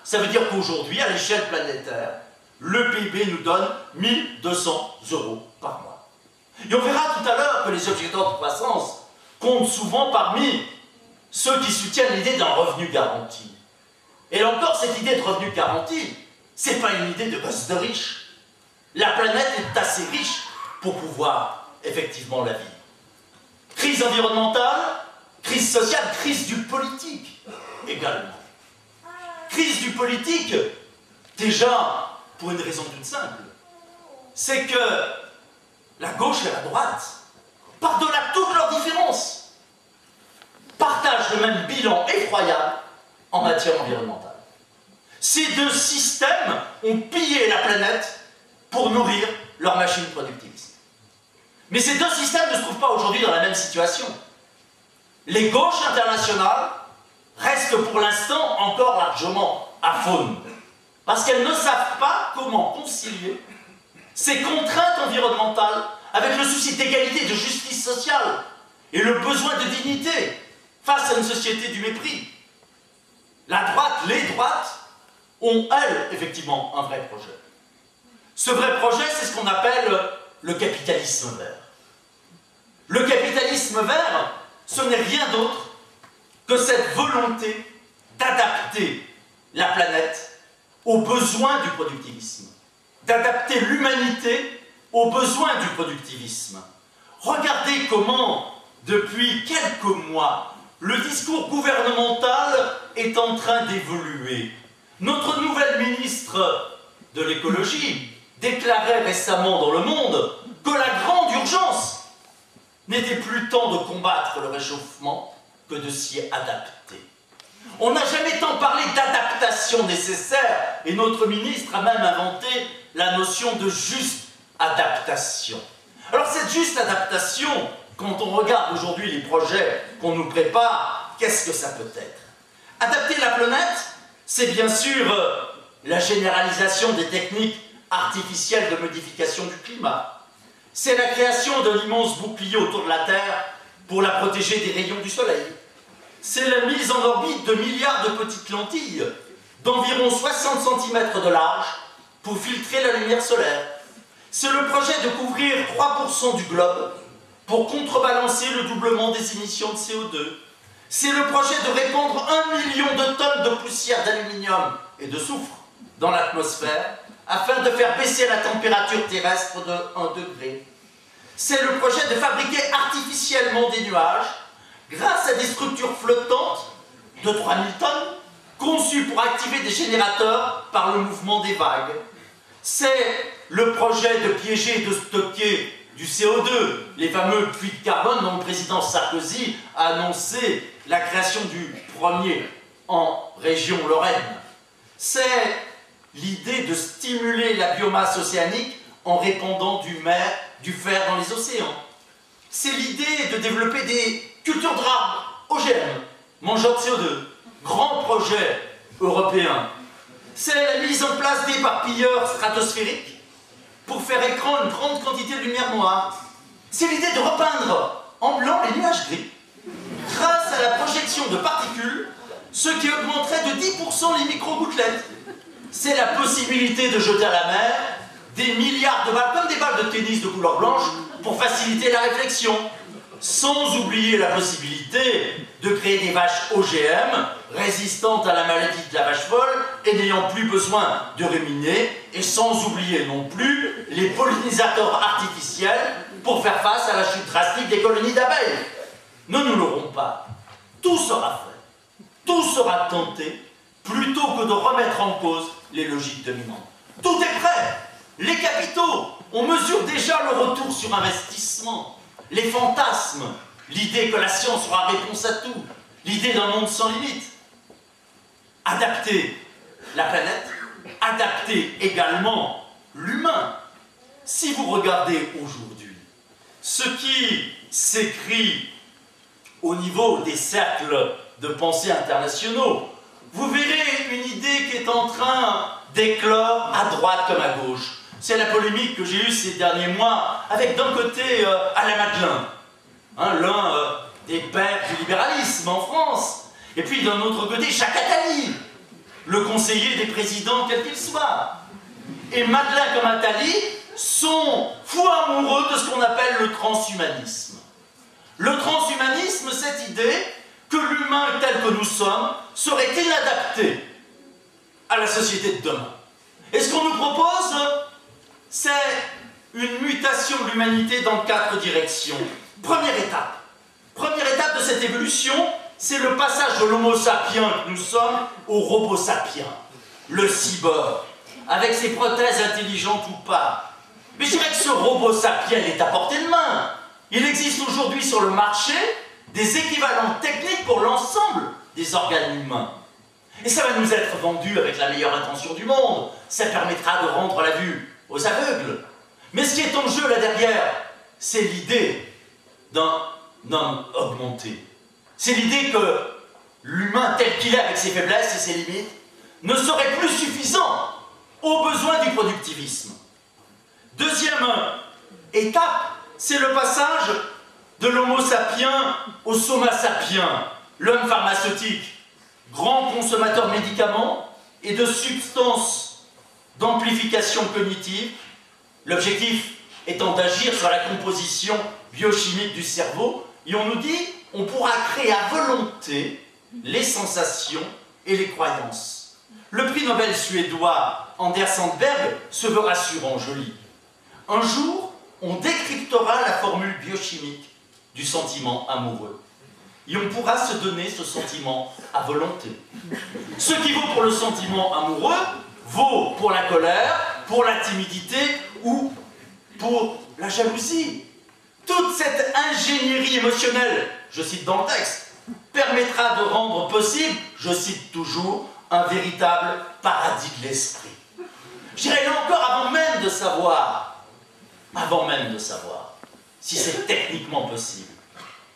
ça veut dire qu'aujourd'hui, à l'échelle planétaire, le PIB nous donne 1200 euros par mois. Et on verra tout à l'heure que les objectifs de croissance comptent souvent parmi ceux qui soutiennent l'idée d'un revenu garanti. Et là encore, cette idée de revenu garanti, ce n'est pas une idée de gosse de riche. La planète est assez riche pour pouvoir effectivement la vivre. Crise environnementale, crise sociale, crise du politique également. Crise du politique, déjà, pour une raison toute simple, c'est que la gauche et la droite, par-delà toutes leurs différences, partagent le même bilan effroyable en matière environnementale. Ces deux systèmes ont pillé la planète pour nourrir leur machine productiviste. Mais ces deux systèmes ne se trouvent pas aujourd'hui dans la même situation. Les gauches internationales restent pour l'instant encore largement aphones, parce qu'elles ne savent pas comment concilier ces contraintes environnementales avec le souci d'égalité, de justice sociale et le besoin de dignité face à une société du mépris. La droite, les droites, ont, elles, effectivement, un vrai projet. Ce vrai projet, c'est ce qu'on appelle le capitalisme vert. Le capitalisme vert, ce n'est rien d'autre que cette volonté d'adapter la planète aux besoins du productivisme, d'adapter l'humanité aux besoins du productivisme. Regardez comment, depuis quelques mois, le discours gouvernemental est en train d'évoluer. Notre nouvelle ministre de l'écologie déclarait récemment dans Le Monde que la grande urgence n'était plus tant de combattre le réchauffement que de s'y adapter. On n'a jamais tant parlé d'adaptation nécessaire, et notre ministre a même inventé la notion de juste adaptation. Alors cette juste adaptation, quand on regarde aujourd'hui les projets qu'on nous prépare, qu'est-ce que ça peut être? Adapter la planète, c'est bien sûr la généralisation des techniques artificielles de modification du climat. C'est la création d'un immense bouclier autour de la Terre pour la protéger des rayons du soleil. C'est la mise en orbite de milliards de petites lentilles d'environ 60 cm de large pour filtrer la lumière solaire. C'est le projet de couvrir 3% du globe pour contrebalancer le doublement des émissions de CO2. C'est le projet de répandre 1 million de tonnes de poussière d'aluminium et de soufre dans l'atmosphère afin de faire baisser la température terrestre de 1 degré. C'est le projet de fabriquer artificiellement des nuages grâce à des structures flottantes de 3000 tonnes conçues pour activer des générateurs par le mouvement des vagues. C'est le projet de piéger et de stocker du CO2, les fameux puits de carbone dont le président Sarkozy a annoncé la création du premier en région Lorraine. C'est l'idée de stimuler la biomasse océanique en répandant du fer dans les océans. C'est l'idée de développer des cultures d'arbres OGM, mangeurs de CO2, grand projet européen. C'est la mise en place d'éparpilleurs stratosphériques pour faire écran une grande quantité de lumière noire. C'est l'idée de repeindre en blanc les nuages gris grâce à la projection de particules, ce qui augmenterait de 10% les micro-gouttelettes. C'est la possibilité de jeter à la mer des milliards de balles, comme des balles de tennis de couleur blanche, pour faciliter la réflexion, sans oublier la possibilité de créer des vaches OGM résistantes à la maladie de la vache folle et n'ayant plus besoin de ruminer, et sans oublier non plus les pollinisateurs artificiels pour faire face à la chute drastique des colonies d'abeilles. Ne nous l'aurons pas. Tout sera fait, tout sera tenté, plutôt que de remettre en cause les logiques dominantes. Tout est prêt. Les capitaux, on mesure déjà le retour sur investissement. Les fantasmes, l'idée que la science aura réponse à tout, l'idée d'un monde sans limite. Adapter la planète, adapter également l'humain. Si vous regardez aujourd'hui ce qui s'écrit au niveau des cercles de pensée internationaux, vous verrez une idée qui est en train d'éclore à droite comme à gauche. C'est la polémique que j'ai eue ces derniers mois avec d'un côté Alain Madelin, l'un des pères du libéralisme en France, et puis d'un autre côté Jacques Attali, le conseiller des présidents quels qu'ils soient. Et Madelin comme Attali sont fous amoureux de ce qu'on appelle le transhumanisme. Le transhumanisme, cette idée que l'humain tel que nous sommes serait inadapté à la société de demain. Et ce qu'on nous propose, c'est une mutation de l'humanité dans 4 directions. Première étape de cette évolution, c'est le passage de l'homo sapiens que nous sommes au robot sapiens, le cyborg, avec ses prothèses intelligentes ou pas. Mais je dirais que ce robot sapiens est à portée de main. Il existe aujourd'hui sur le marché des équivalents techniques pour l'ensemble des organes humains. Et ça va nous être vendu avec la meilleure intention du monde. Ça permettra de rendre la vue aux aveugles. Mais ce qui est en jeu là derrière, c'est l'idée d'un homme augmenté. C'est l'idée que l'humain tel qu'il est avec ses faiblesses et ses limites ne serait plus suffisant aux besoins du productivisme. Deuxième étape, c'est le passage de l'homo sapiens au soma sapiens, l'homme pharmaceutique, grand consommateur de médicaments et de substances d'amplification cognitive, l'objectif étant d'agir sur la composition biochimique du cerveau, et on nous dit on pourra créer à volonté les sensations et les croyances. Le prix Nobel suédois Anders Sandberg se veut rassurant, je lis. Un jour, on décryptera la formule biochimique du sentiment amoureux. Et on pourra se donner ce sentiment à volonté. Ce qui vaut pour le sentiment amoureux vaut pour la colère, pour la timidité ou pour la jalousie. Toute cette ingénierie émotionnelle, je cite dans le texte, permettra de rendre possible, je cite toujours, un véritable paradis de l'esprit. Je dirais là encore, avant même de savoir si c'est techniquement possible,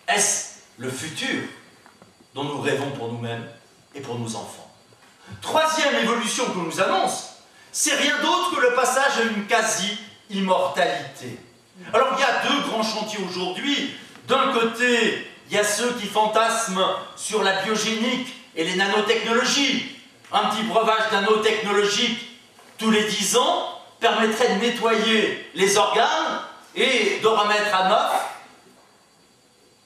est-ce le futur dont nous rêvons pour nous-mêmes et pour nos enfants? Troisième évolution que nous annonce, c'est rien d'autre que le passage à une quasi-immortalité. Alors il y a 2 grands chantiers aujourd'hui. D'un côté, il y a ceux qui fantasment sur la biogénique et les nanotechnologies. Un petit breuvage nanotechnologique tous les 10 ans permettrait de nettoyer les organes et de remettre à neuf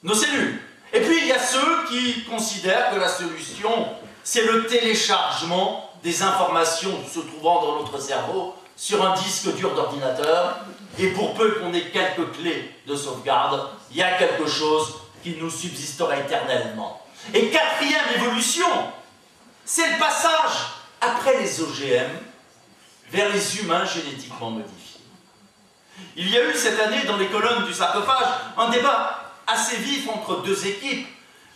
nos cellules. Et puis il y a ceux qui considèrent que la solution, c'est le téléchargement des informations se trouvant dans notre cerveau sur un disque dur d'ordinateur, et pour peu qu'on ait quelques clés de sauvegarde, il y a quelque chose qui nous subsistera éternellement. Et 4e évolution, c'est le passage, après les OGM, vers les humains génétiquement modifiés. Il y a eu cette année, dans les colonnes du sarcophage, un débat assez vif entre 2 équipes.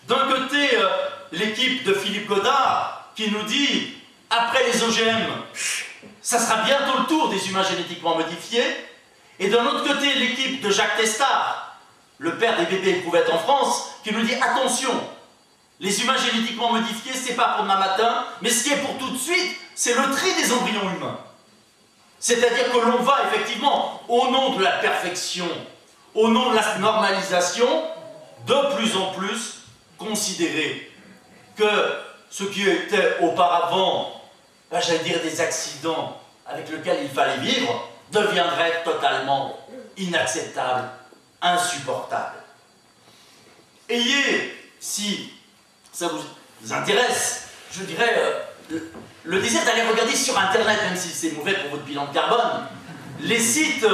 D'un côté, l'équipe de Philippe Godard, qui nous dit, après les OGM, ça sera bientôt le tour des humains génétiquement modifiés. Et d'un autre côté, l'équipe de Jacques Testard, le père des bébés éprouvettes en France, qui nous dit, attention, les humains génétiquement modifiés, c'est pas pour demain matin, mais ce qui est pour tout de suite, c'est le tri des embryons humains. C'est-à-dire que l'on va effectivement, au nom de la perfection, au nom de la normalisation, de plus en plus considérer que ce qui était auparavant, j'allais dire des accidents avec lesquels il fallait vivre, deviendrait totalement inacceptable insupportable. Ayez, si ça vous intéresse, je dirais, le désir d'aller regarder sur Internet, même si c'est mauvais pour votre bilan de carbone, les sites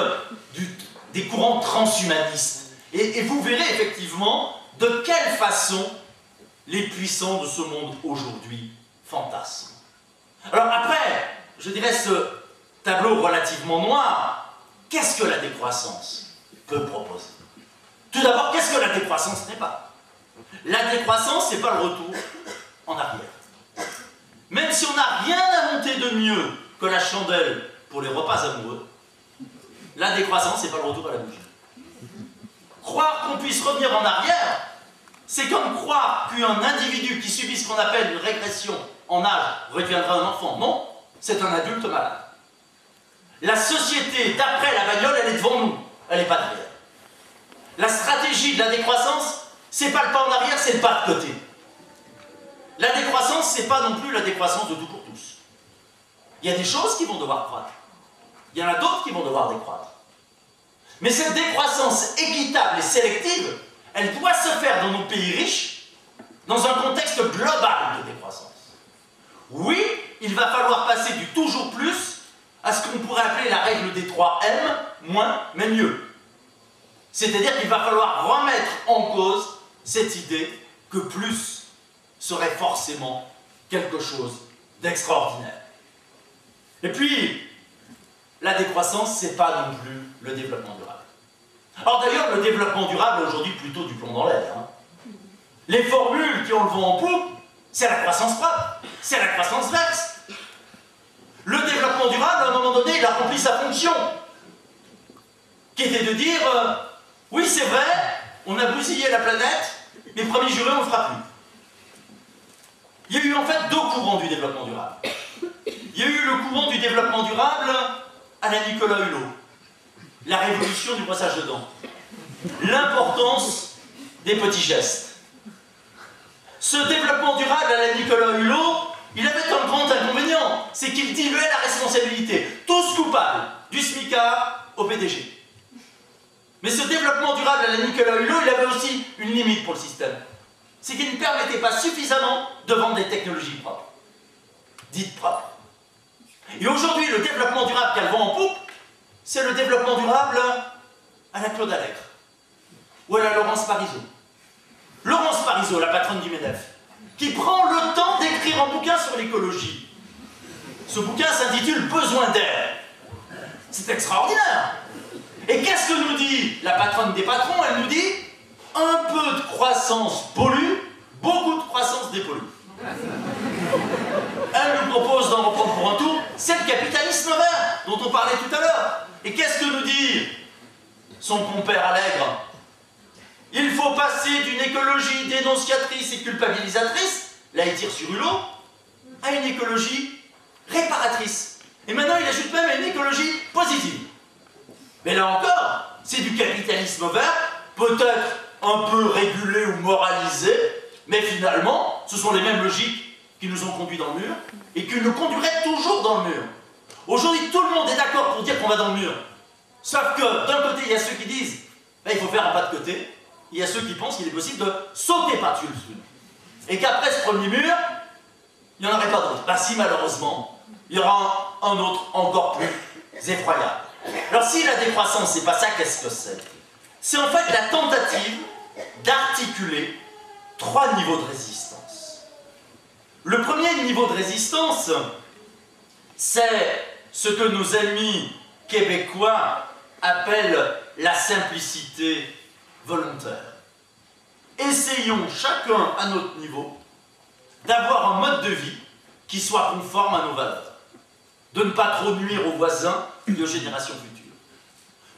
des courants transhumanistes. Et vous verrez effectivement de quelle façon les puissants de ce monde aujourd'hui fantasment. Alors après, je dirais ce tableau relativement noir, qu'est-ce que la décroissance peut proposer? Tout d'abord, qu'est-ce que la décroissance n'est pas? La décroissance, c'est pas le retour en arrière. Même si on n'a rien inventé de mieux que la chandelle pour les repas amoureux, la décroissance, c'est pas le retour à la bougie. Croire qu'on puisse revenir en arrière, c'est comme croire qu'un individu qui subit ce qu'on appelle une régression en âge redeviendra un enfant. Non, c'est un adulte malade. La société d'après la bagnole, elle est devant nous, elle n'est pas derrière. La stratégie de la décroissance, c'est pas le pas en arrière, c'est le pas de côté. La décroissance, c'est pas non plus la décroissance de tout pour tous. Il y a des choses qui vont devoir croître. Il y en a d'autres qui vont devoir décroître. Mais cette décroissance équitable et sélective, elle doit se faire dans nos pays riches, dans un contexte global de décroissance. Oui, il va falloir passer du toujours plus à ce qu'on pourrait appeler la règle des 3 M, moins mais mieux. C'est-à-dire qu'il va falloir remettre en cause cette idée que plus serait forcément quelque chose d'extraordinaire. Et puis, la décroissance, c'est pas non plus le développement durable. Alors d'ailleurs, le développement durable, aujourd'hui, plutôt du plomb dans l'air. Hein. Les formules qui ont le vent en poupe, c'est la croissance propre, c'est la croissance verte. Le développement durable, à un moment donné, il a rempli sa fonction, qui était de dire, oui, c'est vrai, on a bousillé la planète, mais premier juré, on ne le fera plus. Il y a eu en fait 2 courants du développement durable. Il y a eu le courant du développement durable à la Nicolas Hulot, la révolution du brossage de dents, l'importance des petits gestes. Ce développement durable à la Nicolas Hulot, il avait un grand inconvénient, c'est qu'il diluait la responsabilité. Tous coupables, du SMICA au PDG. Mais ce développement durable à la Nicolas Hulot, il avait aussi une limite pour le système. C'est qu'il ne permettait pas suffisamment de vendre des technologies propres, dites propres. Et aujourd'hui, le développement durable qui a le vent en poupe, c'est le développement durable à la Claude Allègre ou à la Laurence Parisot. Laurence Parisot, la patronne du MEDEF, qui prend le temps d'écrire un bouquin sur l'écologie. Ce bouquin s'intitule « Besoin d'air ». C'est extraordinaire. Et qu'est-ce que nous dit la patronne des patrons? Elle nous dit « Un peu de croissance pollue, beaucoup de croissance dépollue ». Elle nous propose d'en reprendre pour un tour, c'est le capitalisme vert dont on parlait tout à l'heure. Et qu'est-ce que nous dit son compère Allègre? Il faut passer d'une écologie dénonciatrice et culpabilisatrice, là il tire sur Hulot, à une écologie réparatrice. Et maintenant il ajoute même à une écologie positive. Mais là encore, c'est du capitalisme vert, peut-être un peu régulé ou moralisé, mais finalement, ce sont les mêmes logiques qui nous ont conduits dans le mur et qui nous conduiraient toujours dans le mur. Aujourd'hui, tout le monde est d'accord pour dire qu'on va dans le mur. Sauf que d'un côté, il y a ceux qui disent il faut faire un pas de côté, il y a ceux qui pensent qu'il est possible de sauter par-dessus le mur. Et qu'après ce premier mur, il n'y en aurait pas d'autre. Ben si, malheureusement, il y aura un autre encore plus effroyable. Alors si la décroissance, c'est pas ça, qu'est-ce que c'est? C'est en fait la tentative d'articuler 3 niveaux de résistance. Le premier niveau de résistance, c'est ce que nos ennemis québécois appellent la simplicité volontaire. Essayons chacun à notre niveau d'avoir un mode de vie qui soit conforme à nos valeurs, de ne pas trop nuire aux voisins et aux générations futures.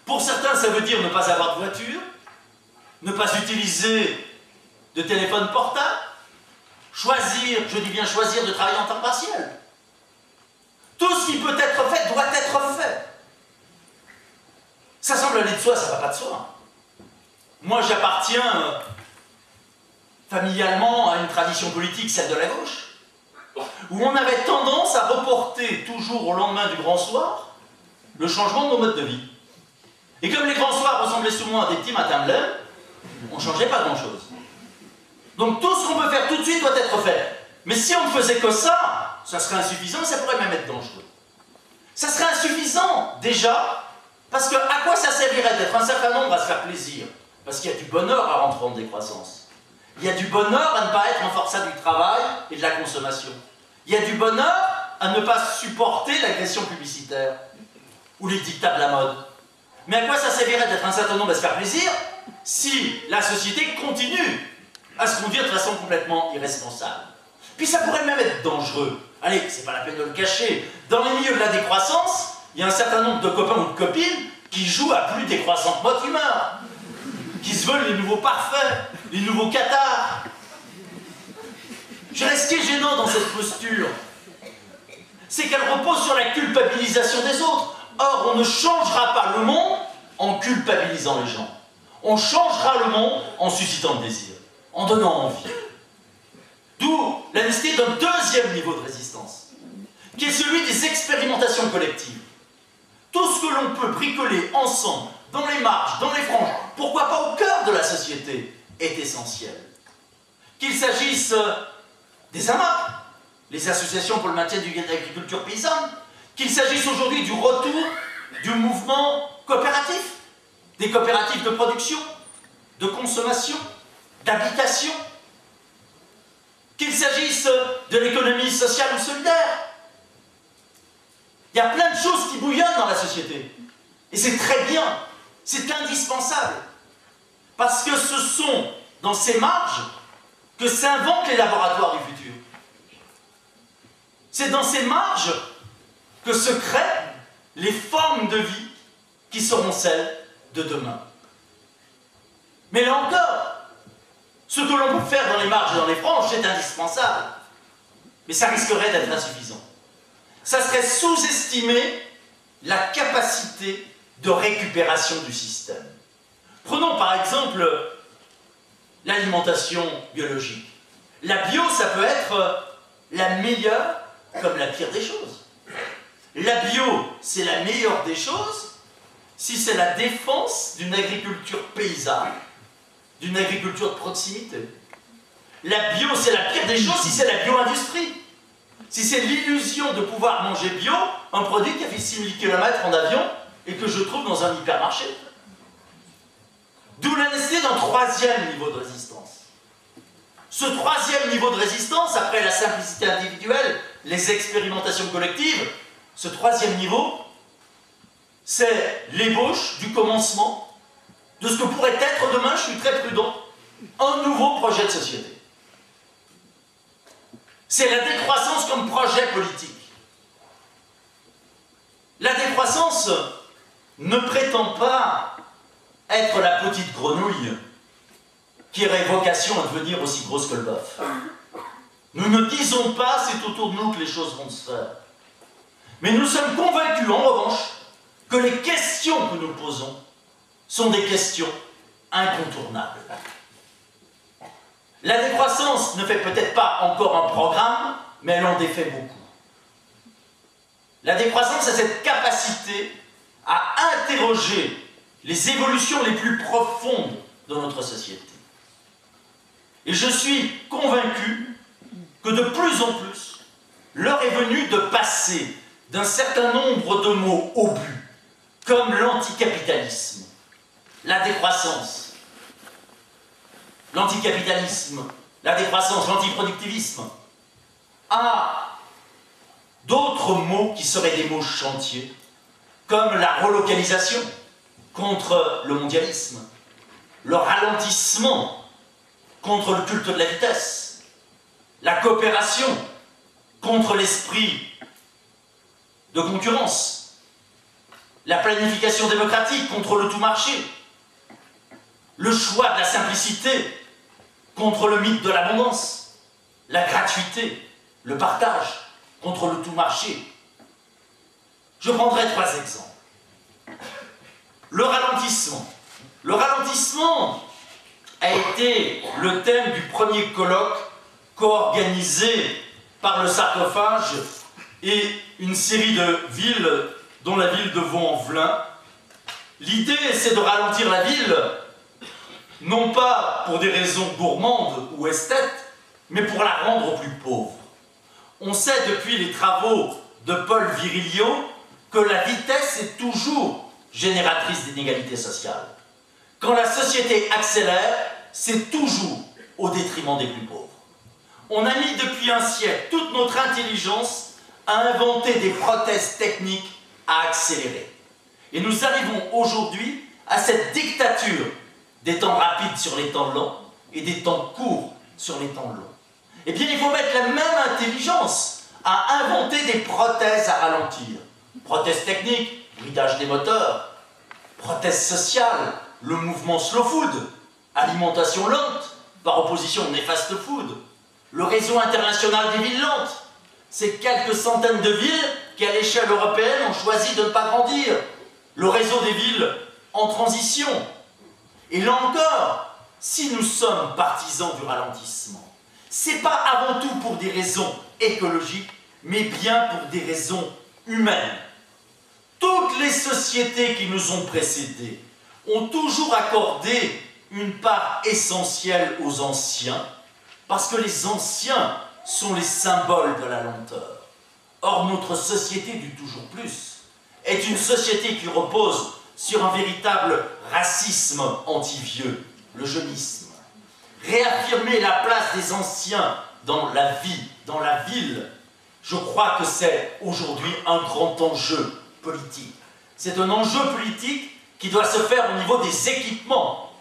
Pour certains, ça veut dire ne pas avoir de voiture, ne pas utiliser de téléphone portable, choisir, je dis bien choisir de travailler en temps partiel. Tout ce qui peut être fait doit être fait. Ça semble aller de soi, ça ne va pas de soi. Moi, j'appartiens familialement à une tradition politique, celle de la gauche, où on avait tendance à reporter toujours au lendemain du grand soir le changement de nos modes de vie. Et comme les grands soirs ressemblaient souvent à des petits matins de lait, on ne changeait pas grand-chose. Donc tout ce qu'on peut faire tout de suite doit être fait. Mais si on ne faisait que ça, ça serait insuffisant et ça pourrait même être dangereux. Ça serait insuffisant, déjà, parce que à quoi ça servirait d'être un certain nombre à se faire plaisir? Parce qu'il y a du bonheur à rentrer en décroissance. Il y a du bonheur à ne pas être en forçat du travail et de la consommation. Il y a du bonheur à ne pas supporter l'agression publicitaire ou les dictats de la mode. Mais à quoi ça servirait d'être un certain nombre à se faire plaisir si la société continue à se conduire de façon complètement irresponsable? Puis ça pourrait même être dangereux. Allez, c'est pas la peine de le cacher. Dans les milieux de la décroissance, il y a un certain nombre de copains ou de copines qui jouent à plus décroissante mode humeur, qui se veulent les nouveaux parfaits, les nouveaux cathares. Ce qui est gênant dans cette posture, c'est qu'elle repose sur la culpabilisation des autres. Or, on ne changera pas le monde en culpabilisant les gens. On changera le monde en suscitant le désir, en donnant envie. D'où la nécessité d'un deuxième niveau de résistance, qui est celui des expérimentations collectives. Tout ce que l'on peut bricoler ensemble, dans les marges, dans les franges, pourquoi pas au cœur de la société, est essentiel. Qu'il s'agisse des AMAP, les associations pour le maintien de l'agriculture paysanne, qu'il s'agisse aujourd'hui du retour du mouvement coopératif, des coopératives de production, de consommation, d'habitation, qu'il s'agisse de l'économie sociale ou solidaire. Il y a plein de choses qui bouillonnent dans la société. Et c'est très bien, c'est indispensable. Parce que ce sont dans ces marges que s'inventent les laboratoires du futur. C'est dans ces marges que se créent les formes de vie qui seront celles de demain. Mais là encore, ce que l'on peut faire dans les marges et dans les franges, c'est indispensable. Mais ça risquerait d'être insuffisant. Ça serait sous-estimer la capacité de récupération du système. Prenons par exemple l'alimentation biologique. La bio, ça peut être la meilleure comme la pire des choses. La bio, c'est la meilleure des choses si c'est la défense d'une agriculture paysanne, d'une agriculture de proximité. La bio, c'est la pire des choses si c'est la bio-industrie. Si c'est l'illusion de pouvoir manger bio, un produit qui a fait 6000 km en avion et que je trouve dans un hypermarché. D'où la nécessité d'un troisième niveau de résistance. Ce troisième niveau de résistance, après la simplicité individuelle, les expérimentations collectives, ce troisième niveau, c'est l'ébauche du commencement de ce que pourrait être demain, je suis très prudent, un nouveau projet de société. C'est la décroissance comme projet politique. La décroissance ne prétend pas être la petite grenouille qui aurait vocation à devenir aussi grosse que le bœuf. Nous ne disons pas c'est autour de nous que les choses vont se faire. Mais nous sommes convaincus, en revanche, que les questions que nous posons sont des questions incontournables. La décroissance ne fait peut-être pas encore un programme, mais elle en défait beaucoup. La décroissance a cette capacité à interroger les évolutions les plus profondes de notre société. Et je suis convaincu que de plus en plus, l'heure est venue de passer d'un certain nombre de mots obus, comme l'anticapitalisme, la décroissance, l'anticapitalisme, la décroissance, l'antiproductivisme, à d'autres mots qui seraient des mots chantiers, comme la relocalisation contre le mondialisme, le ralentissement contre le culte de la vitesse, la coopération contre l'esprit de concurrence, la planification démocratique contre le tout marché, le choix de la simplicité contre le mythe de l'abondance, la gratuité, le partage contre le tout marché. Je prendrai 3 exemples. Le ralentissement. Le ralentissement a été le thème du premier colloque co-organisé par le Sarcophage et une série de villes, dont la ville de Vaux-en-Velin, L'idée, c'est de ralentir la ville, non pas pour des raisons gourmandes ou esthètes, mais pour la rendre plus pauvre. On sait depuis les travaux de Paul Virilio que la vitesse est toujours génératrice d'inégalités sociales. Quand la société accélère, c'est toujours au détriment des plus pauvres. On a mis depuis un siècle toute notre intelligence à inventer des prothèses techniques à accélérer. Et nous arrivons aujourd'hui à cette dictature des temps rapides sur les temps longs et des temps courts sur les temps longs. Eh bien, il faut mettre la même intelligence à inventer des prothèses à ralentir. Prothèses techniques, bridage des moteurs, prothèses sociales, le mouvement slow food, alimentation lente, par opposition au néfaste food, le réseau international des villes lentes, ces quelques centaines de villes qui, à l'échelle européenne, ont choisi de ne pas grandir, le réseau des villes en transition. Et là encore, si nous sommes partisans du ralentissement, c'est pas avant tout pour des raisons écologiques, mais bien pour des raisons humaines. Toutes les sociétés qui nous ont précédés ont toujours accordé une part essentielle aux anciens, parce que les anciens sont les symboles de la lenteur. Or, notre société du toujours plus est une société qui repose sur un véritable racisme anti-vieux, le jeunisme. Réaffirmer la place des anciens dans la vie, dans la ville, je crois que c'est aujourd'hui un grand enjeu politique. C'est un enjeu politique qui doit se faire au niveau des équipements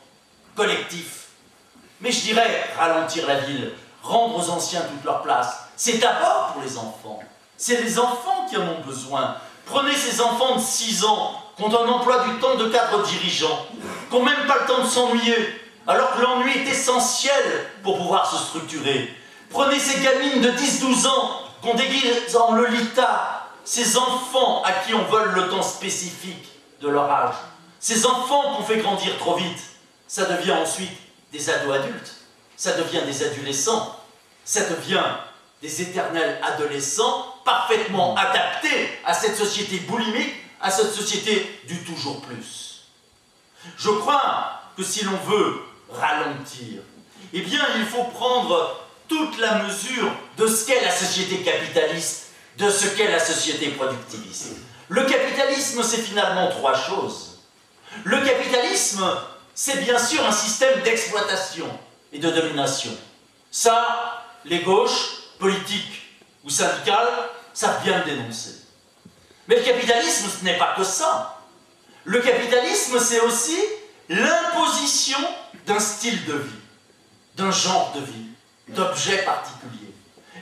collectifs. Mais je dirais, ralentir la ville, rendre aux anciens toute leur place, c'est d'abord pour les enfants. C'est les enfants qui en ont besoin. Prenez ces enfants de 6 ans, qui ont un emploi du temps de cadre dirigeant, qui n'ont même pas le temps de s'ennuyer, alors que l'ennui est essentiel pour pouvoir se structurer. Prenez ces gamines de 10-12 ans, qu'on déguise en Lolita, ces enfants à qui on vole le temps spécifique de leur âge, ces enfants qu'on fait grandir trop vite, ça devient ensuite des ados adultes, ça devient des adolescents, ça devient des éternels adolescents parfaitement adaptés à cette société boulimique, à cette société du toujours plus. Je crois que si l'on veut ralentir, eh bien il faut prendre toute la mesure de ce qu'est la société capitaliste, de ce qu'est la société productiviste. Le capitalisme, c'est finalement 3 choses. Le capitalisme, c'est bien sûr un système d'exploitation et de domination. Ça, les gauches, politiques ou syndicales, savent bien le dénoncer. Mais le capitalisme, ce n'est pas que ça. Le capitalisme, c'est aussi l'imposition d'un style de vie, d'un genre de vie, d'objets particuliers.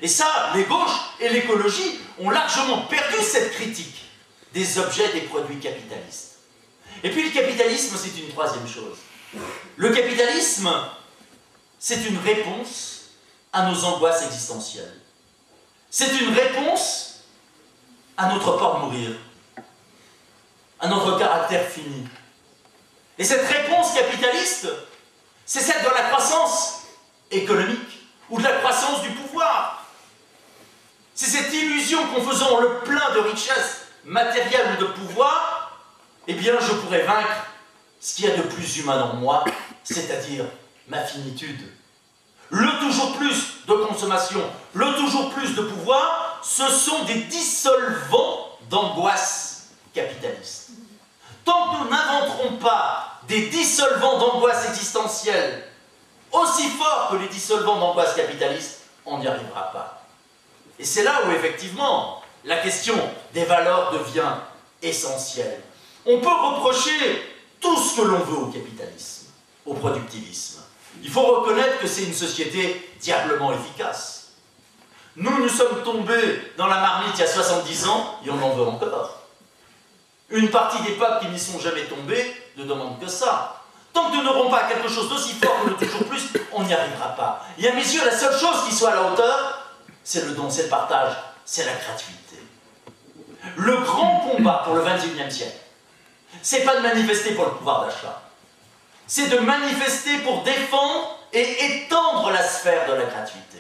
Et ça, les gauches et l'écologie ont largement perdu cette critique des objets des produits capitalistes. Et puis le capitalisme, c'est une 3e chose. Le capitalisme, c'est une réponse à nos angoisses existentielles. C'est une réponse à notre peur de mourir, à notre caractère fini. Et cette réponse capitaliste, c'est celle de la croissance économique ou de la croissance du pouvoir. C'est cette illusion qu'en faisant le plein de richesses matérielles ou de pouvoir, eh bien je pourrais vaincre ce qu'il y a de plus humain en moi, c'est-à-dire ma finitude. Le toujours plus de consommation, le toujours plus de pouvoir, ce sont des dissolvants d'angoisse capitaliste. Tant que nous n'inventerons pas des dissolvants d'angoisse existentielle aussi forts que les dissolvants d'angoisse capitaliste, on n'y arrivera pas. Et c'est là où, effectivement, la question des valeurs devient essentielle. On peut reprocher tout ce que l'on veut au capitalisme, au productivisme. Il faut reconnaître que c'est une société diablement efficace. Nous sommes tombés dans la marmite il y a 70 ans et on en veut encore. Une partie des peuples qui n'y sont jamais tombés ne demandent que ça. Tant que nous n'aurons pas quelque chose d'aussi fort que le toujours plus, on n'y arrivera pas. Et à mes yeux, la seule chose qui soit à la hauteur, c'est le don, c'est le partage, c'est la gratuité. Le grand combat pour le XXIe siècle, c'est pas de manifester pour le pouvoir d'achat. C'est de manifester pour défendre et étendre la sphère de la gratuité.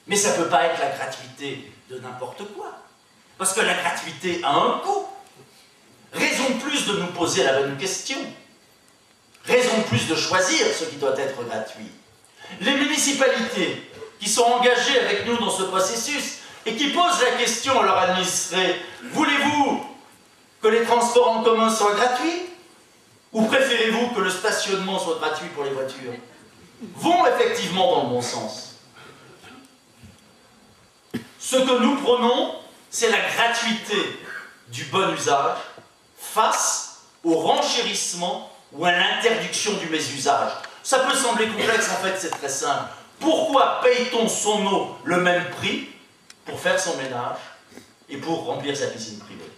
Mais ça ne peut pas être la gratuité de n'importe quoi. Parce que la gratuité a un coût. Résoudre Raison de plus de nous poser la bonne question. Raison de plus de choisir ce qui doit être gratuit. Les municipalités qui sont engagées avec nous dans ce processus et qui posent la question à leurs administrés, voulez-vous que les transports en commun soient gratuits ou préférez-vous que le stationnement soit gratuit pour les voitures, vont effectivement dans le bon sens. Ce que nous prenons, c'est la gratuité du bon usage face au renchérissement ou à l'interdiction du mésusage. Ça peut sembler complexe, en fait c'est très simple. Pourquoi paye-t-on son eau le même prix pour faire son ménage et pour remplir sa piscine privée?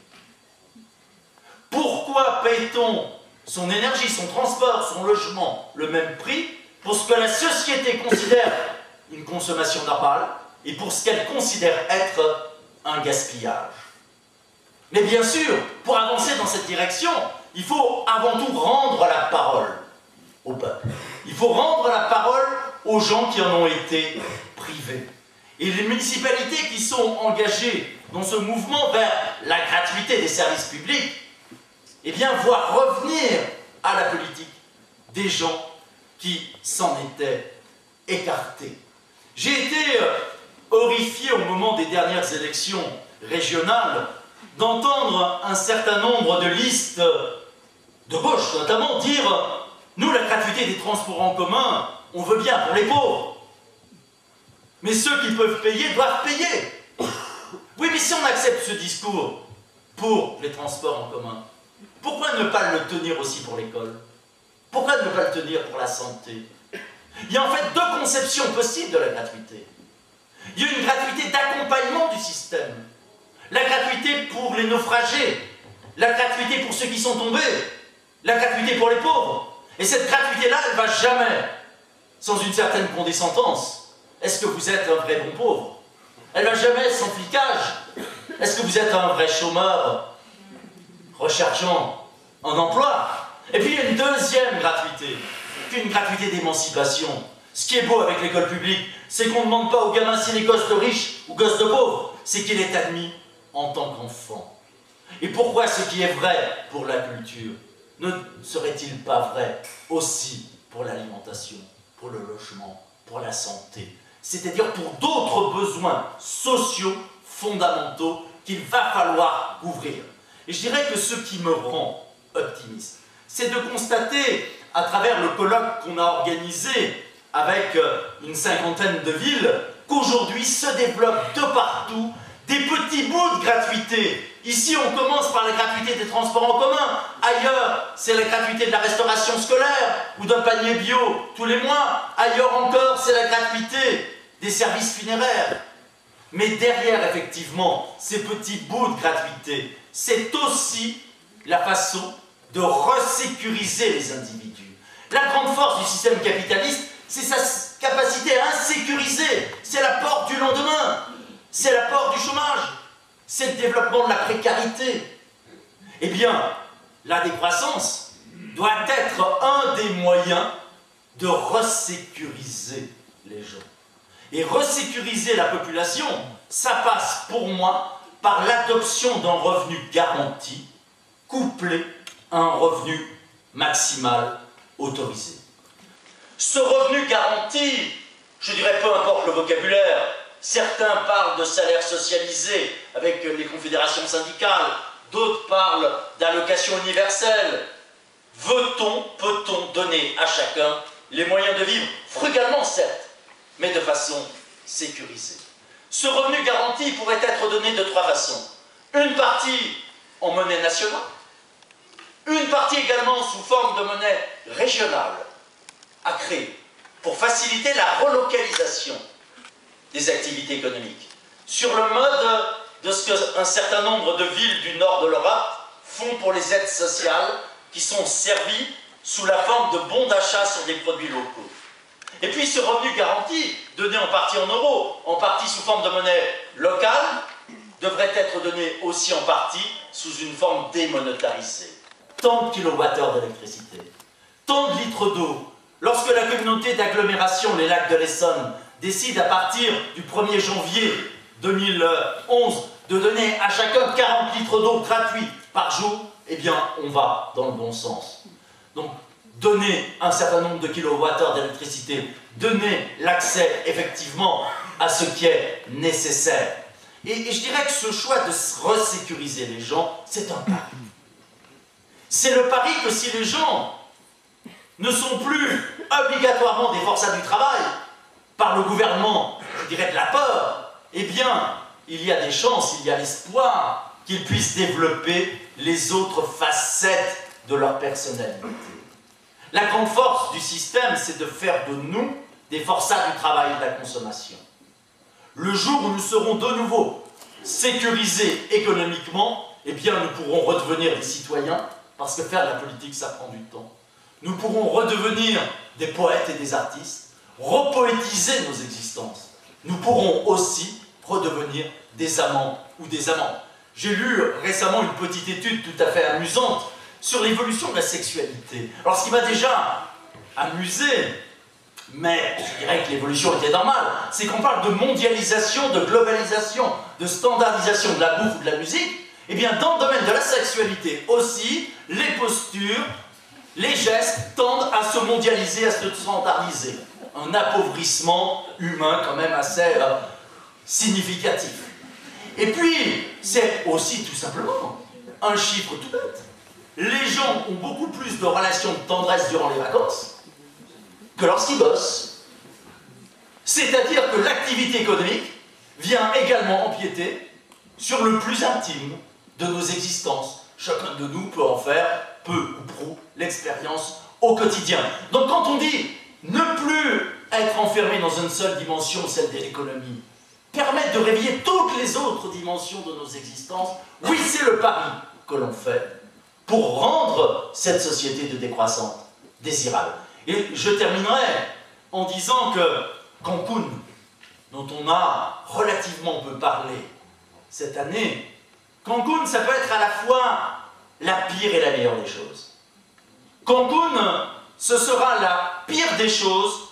Pourquoi paye-t-on son énergie, son transport, son logement le même prix pour ce que la société considère une consommation normale et pour ce qu'elle considère être un gaspillage? Mais bien sûr, pour avancer dans cette direction, il faut avant tout rendre la parole au peuple. Il faut rendre la parole aux gens qui en ont été privés. Et les municipalités qui sont engagées dans ce mouvement vers la gratuité des services publics, eh bien, voir revenir à la politique des gens qui s'en étaient écartés. J'ai été horrifié au moment des dernières élections régionales d'entendre un certain nombre de listes de gauche, notamment, dire « Nous, la gratuité des transports en commun, on veut bien pour les pauvres. Mais ceux qui peuvent payer doivent payer. » Oui, mais si on accepte ce discours pour les transports en commun, pourquoi ne pas le tenir aussi pour l'école? Pourquoi ne pas le tenir pour la santé? Il y a en fait deux conceptions possibles de la gratuité. Il y a une gratuité d'accompagnement du système. La gratuité pour les naufragés, la gratuité pour ceux qui sont tombés, la gratuité pour les pauvres. Et cette gratuité-là, elle ne va jamais sans une certaine condescendance. Est-ce que vous êtes un vrai bon pauvre? Elle ne va jamais sans flicage. Est-ce que vous êtes un vrai chômeur recherchant un emploi? Et puis il y a une deuxième gratuité, qui est une gratuité d'émancipation. Ce qui est beau avec l'école publique, c'est qu'on ne demande pas aux gamins s'il est gosse de riche ou gosse de pauvre, c'est qu'il est admis en tant qu'enfant. Et pourquoi ce qui est vrai pour la culture ne serait-il pas vrai aussi pour l'alimentation, pour le logement, pour la santé? C'est-à-dire pour d'autres besoins sociaux fondamentaux qu'il va falloir couvrir. Et je dirais que ce qui me rend optimiste, c'est de constater, à travers le colloque qu'on a organisé avec une cinquantaine de villes, qu'aujourd'hui se développent de partout des petits bouts de gratuité. Ici, on commence par la gratuité des transports en commun. Ailleurs, c'est la gratuité de la restauration scolaire ou d'un panier bio tous les mois. Ailleurs encore, c'est la gratuité des services funéraires. Mais derrière, effectivement, ces petits bouts de gratuité, c'est aussi la façon de resécuriser les individus. La grande force du système capitaliste, c'est sa capacité à insécuriser. C'est la porte du lendemain. C'est la porte du chômage. C'est le développement de la précarité. Eh bien, la décroissance doit être un des moyens de resécuriser les gens. Et resécuriser la population, ça passe pour moi par l'adoption d'un revenu garanti couplé à un revenu maximal autorisé. Ce revenu garanti, je dirais peu importe le vocabulaire, certains parlent de salaire socialisé avec les confédérations syndicales, d'autres parlent d'allocation universelle. Veut-on, peut-on donner à chacun les moyens de vivre frugalement, certes, mais de façon sécurisée? Ce revenu garanti pourrait être donné de trois façons. Une partie en monnaie nationale, une partie également sous forme de monnaie régionale à créer pour faciliter la relocalisation des activités économiques, sur le mode de ce qu'un certain nombre de villes du nord de l'Europe font pour les aides sociales qui sont servies sous la forme de bons d'achat sur des produits locaux. Et puis ce revenu garanti, donné en partie en euros, en partie sous forme de monnaie locale, devrait être donné aussi en partie sous une forme démonétarisée. Tant de kilowattheures d'électricité, tant de litres d'eau. Lorsque la communauté d'agglomération Les Lacs de l'Essonne décide à partir du 1er janvier 2011 de donner à chacun 40 litres d'eau gratuits par jour, eh bien, on va dans le bon sens. Donc, donner un certain nombre de kilowattheures d'électricité, donner l'accès, effectivement, à ce qui est nécessaire. Et je dirais que ce choix de resécuriser les gens, c'est un pari. C'est le pari que si les gens ne sont plus obligatoirement des forçats du travail, par le gouvernement, je dirais de la peur, eh bien, il y a des chances, il y a l'espoir qu'ils puissent développer les autres facettes de leur personnalité. La grande force du système, c'est de faire de nous des forçats du travail et de la consommation. Le jour où nous serons de nouveau sécurisés économiquement, eh bien, nous pourrons redevenir des citoyens, parce que faire de la politique, ça prend du temps. Nous pourrons redevenir des poètes et des artistes, repoétiser nos existences. Nous pourrons aussi redevenir des amants ou des amantes. J'ai lu récemment une petite étude tout à fait amusante sur l'évolution de la sexualité. Alors, ce qui m'a déjà amusé, mais je dirais que l'évolution était normale, c'est qu'on parle de mondialisation, de globalisation, de standardisation de la bouffe ou de la musique. Eh bien, dans le domaine de la sexualité aussi, les postures, les gestes tendent à se mondialiser, à se standardiser. Un appauvrissement humain quand même assez significatif. Et puis, c'est aussi tout simplement un chiffre tout bête. Les gens ont beaucoup plus de relations de tendresse durant les vacances que lorsqu'ils bossent. C'est-à-dire que l'activité économique vient également empiéter sur le plus intime de nos existences. Chacun de nous peut en faire, peu ou prou, l'expérience au quotidien. Donc quand on dit ne plus être enfermé dans une seule dimension, celle de l'économie, permettre de réveiller toutes les autres dimensions de nos existences, oui, c'est le pari que l'on fait pour rendre cette société de décroissante désirable. Et je terminerai en disant que Cancun, dont on a relativement peu parlé cette année, Cancun, ça peut être à la fois la pire et la meilleure des choses. Cancun, ce sera la pire des choses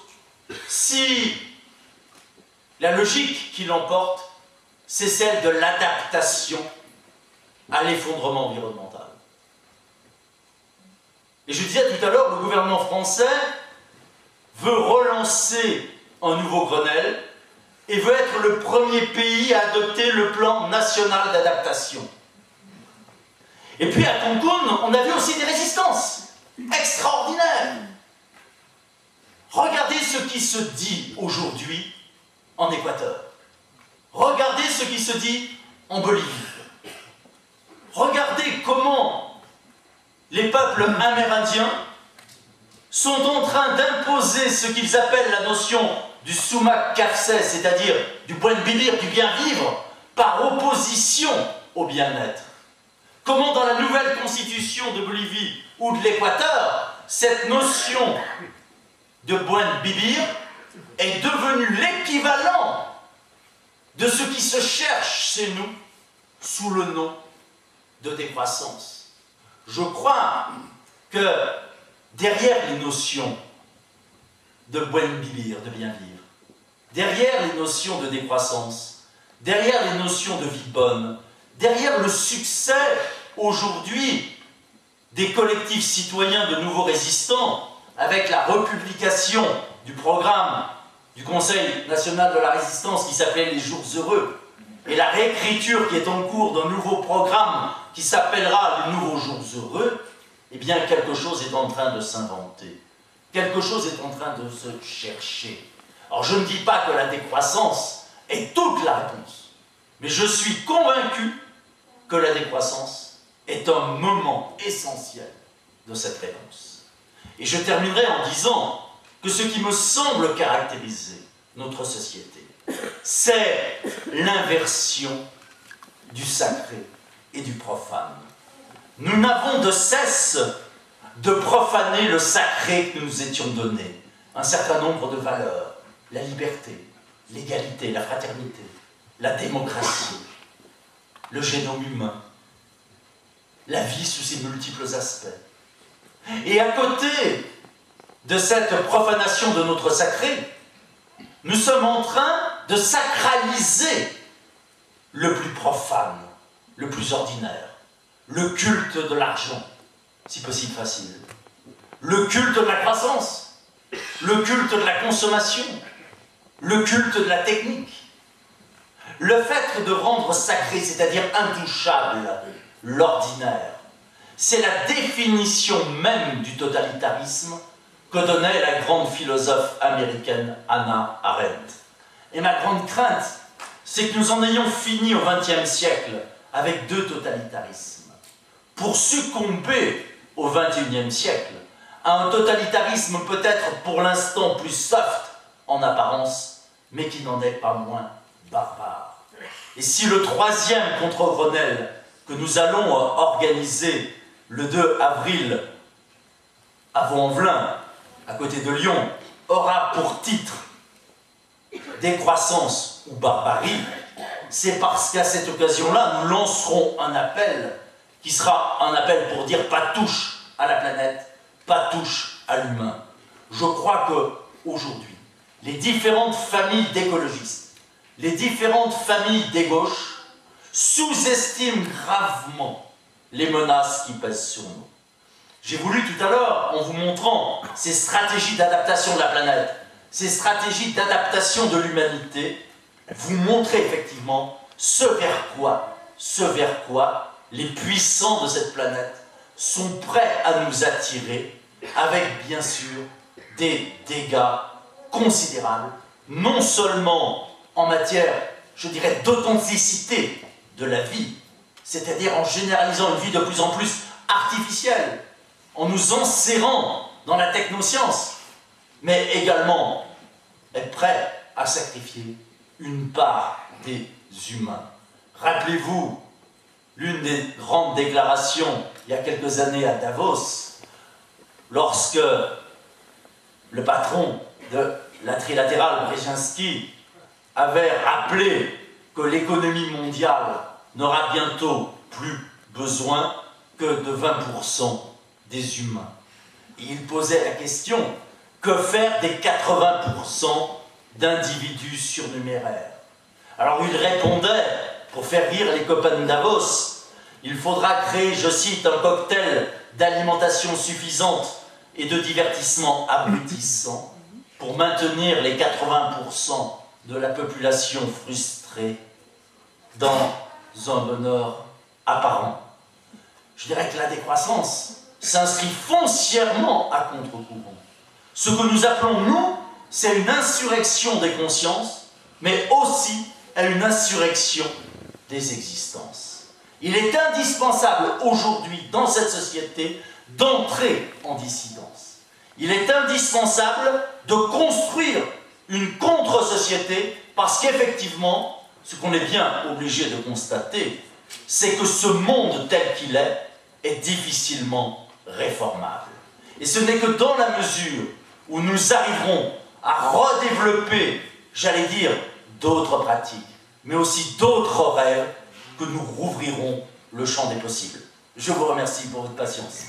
si la logique qui l'emporte, c'est celle de l'adaptation à l'effondrement environnemental. Et je disais tout à l'heure, le gouvernement français veut relancer un nouveau Grenelle et veut être le premier pays à adopter le plan national d'adaptation. Et puis à Cancun, on a vu aussi des résistances extraordinaires. Regardez ce qui se dit aujourd'hui en Équateur. Regardez ce qui se dit en Bolivie. Regardez comment les peuples amérindiens sont en train d'imposer ce qu'ils appellent la notion du sumac carcé, c'est-à-dire du buen vivir, du bien vivre, par opposition au bien-être. Comment dans la nouvelle constitution de Bolivie ou de l'Équateur, cette notion de buen vivir est devenue l'équivalent de ce qui se cherche chez nous sous le nom de décroissance. Je crois que derrière les notions de buen vivir, de bien vivre, derrière les notions de décroissance, derrière les notions de vie bonne, derrière le succès aujourd'hui des collectifs citoyens de nouveaux résistants, avec la republication du programme du Conseil national de la résistance qui s'appelait les Jours heureux, et la réécriture qui est en cours d'un nouveau programme qui s'appellera les Nouveaux Jours heureux, eh bien quelque chose est en train de s'inventer. Quelque chose est en train de se chercher. Alors je ne dis pas que la décroissance est toute la réponse, mais je suis convaincu que la décroissance est un moment essentiel de cette réponse. Et je terminerai en disant que ce qui me semble caractériser notre société, c'est l'inversion du sacré et du profane. Nous n'avons de cesse de profaner le sacré que nous nous étions donné, un certain nombre de valeurs, la liberté, l'égalité, la fraternité, la démocratie, le génome humain, la vie sous ses multiples aspects. Et à côté de cette profanation de notre sacré, nous sommes en train de sacraliser le plus profane, le plus ordinaire, le culte de l'argent, si possible facile, le culte de la croissance, le culte de la consommation, le culte de la technique, le fait de rendre sacré, c'est-à-dire intouchable, l'ordinaire. C'est la définition même du totalitarisme que donnait la grande philosophe américaine Hannah Arendt. Et ma grande crainte, c'est que nous en ayons fini au XXe siècle avec deux totalitarismes, pour succomber au XXIe siècle à un totalitarisme peut-être pour l'instant plus soft en apparence, mais qui n'en est pas moins barbare. Et si le troisième contre Grenelle que nous allons organiser le 2 avril à Vaux-en-Velin, à côté de Lyon, aura pour titre décroissance ou barbarie, c'est parce qu'à cette occasion-là, nous lancerons un appel qui sera un appel pour dire pas touche à la planète, pas touche à l'humain. Je crois qu'aujourd'hui, les différentes familles d'écologistes, les différentes familles des gauches sous-estiment gravement les menaces qui pèsent sur nous. J'ai voulu tout à l'heure, en vous montrant ces stratégies d'adaptation de la planète, ces stratégies d'adaptation de l'humanité, vous montrer effectivement ce vers quoi les puissants de cette planète sont prêts à nous attirer, avec bien sûr des dégâts considérables, non seulement en matière, je dirais, d'authenticité de la vie, c'est-à-dire en généralisant une vie de plus en plus artificielle, en nous enserrant dans la technoscience, mais également être prêt à sacrifier une part des humains. Rappelez-vous l'une des grandes déclarations il y a quelques années à Davos, lorsque le patron de la trilatérale, Brzezinski, avait rappelé que l'économie mondiale n'aura bientôt plus besoin que de 20% des humains. Et il posait la question, que faire des 80% d'individus surnuméraires? Alors il répondait, pour faire rire les copains de Davos, il faudra créer, je cite, un cocktail d'alimentation suffisante et de divertissement abrutissant pour maintenir les 80% de la population frustrée dans un bonheur apparent. Je dirais que la décroissance s'inscrit foncièrement à contre-courant. Ce que nous appelons, nous, c'est une insurrection des consciences, mais aussi une insurrection des existences. Il est indispensable aujourd'hui, dans cette société, d'entrer en dissidence. Il est indispensable de construire une contre-société, parce qu'effectivement, ce qu'on est bien obligé de constater, c'est que ce monde tel qu'il est difficilement réformable. Et ce n'est que dans la mesure où nous arriverons à redévelopper, j'allais dire, d'autres pratiques, mais aussi d'autres rêves, que nous rouvrirons le champ des possibles. Je vous remercie pour votre patience.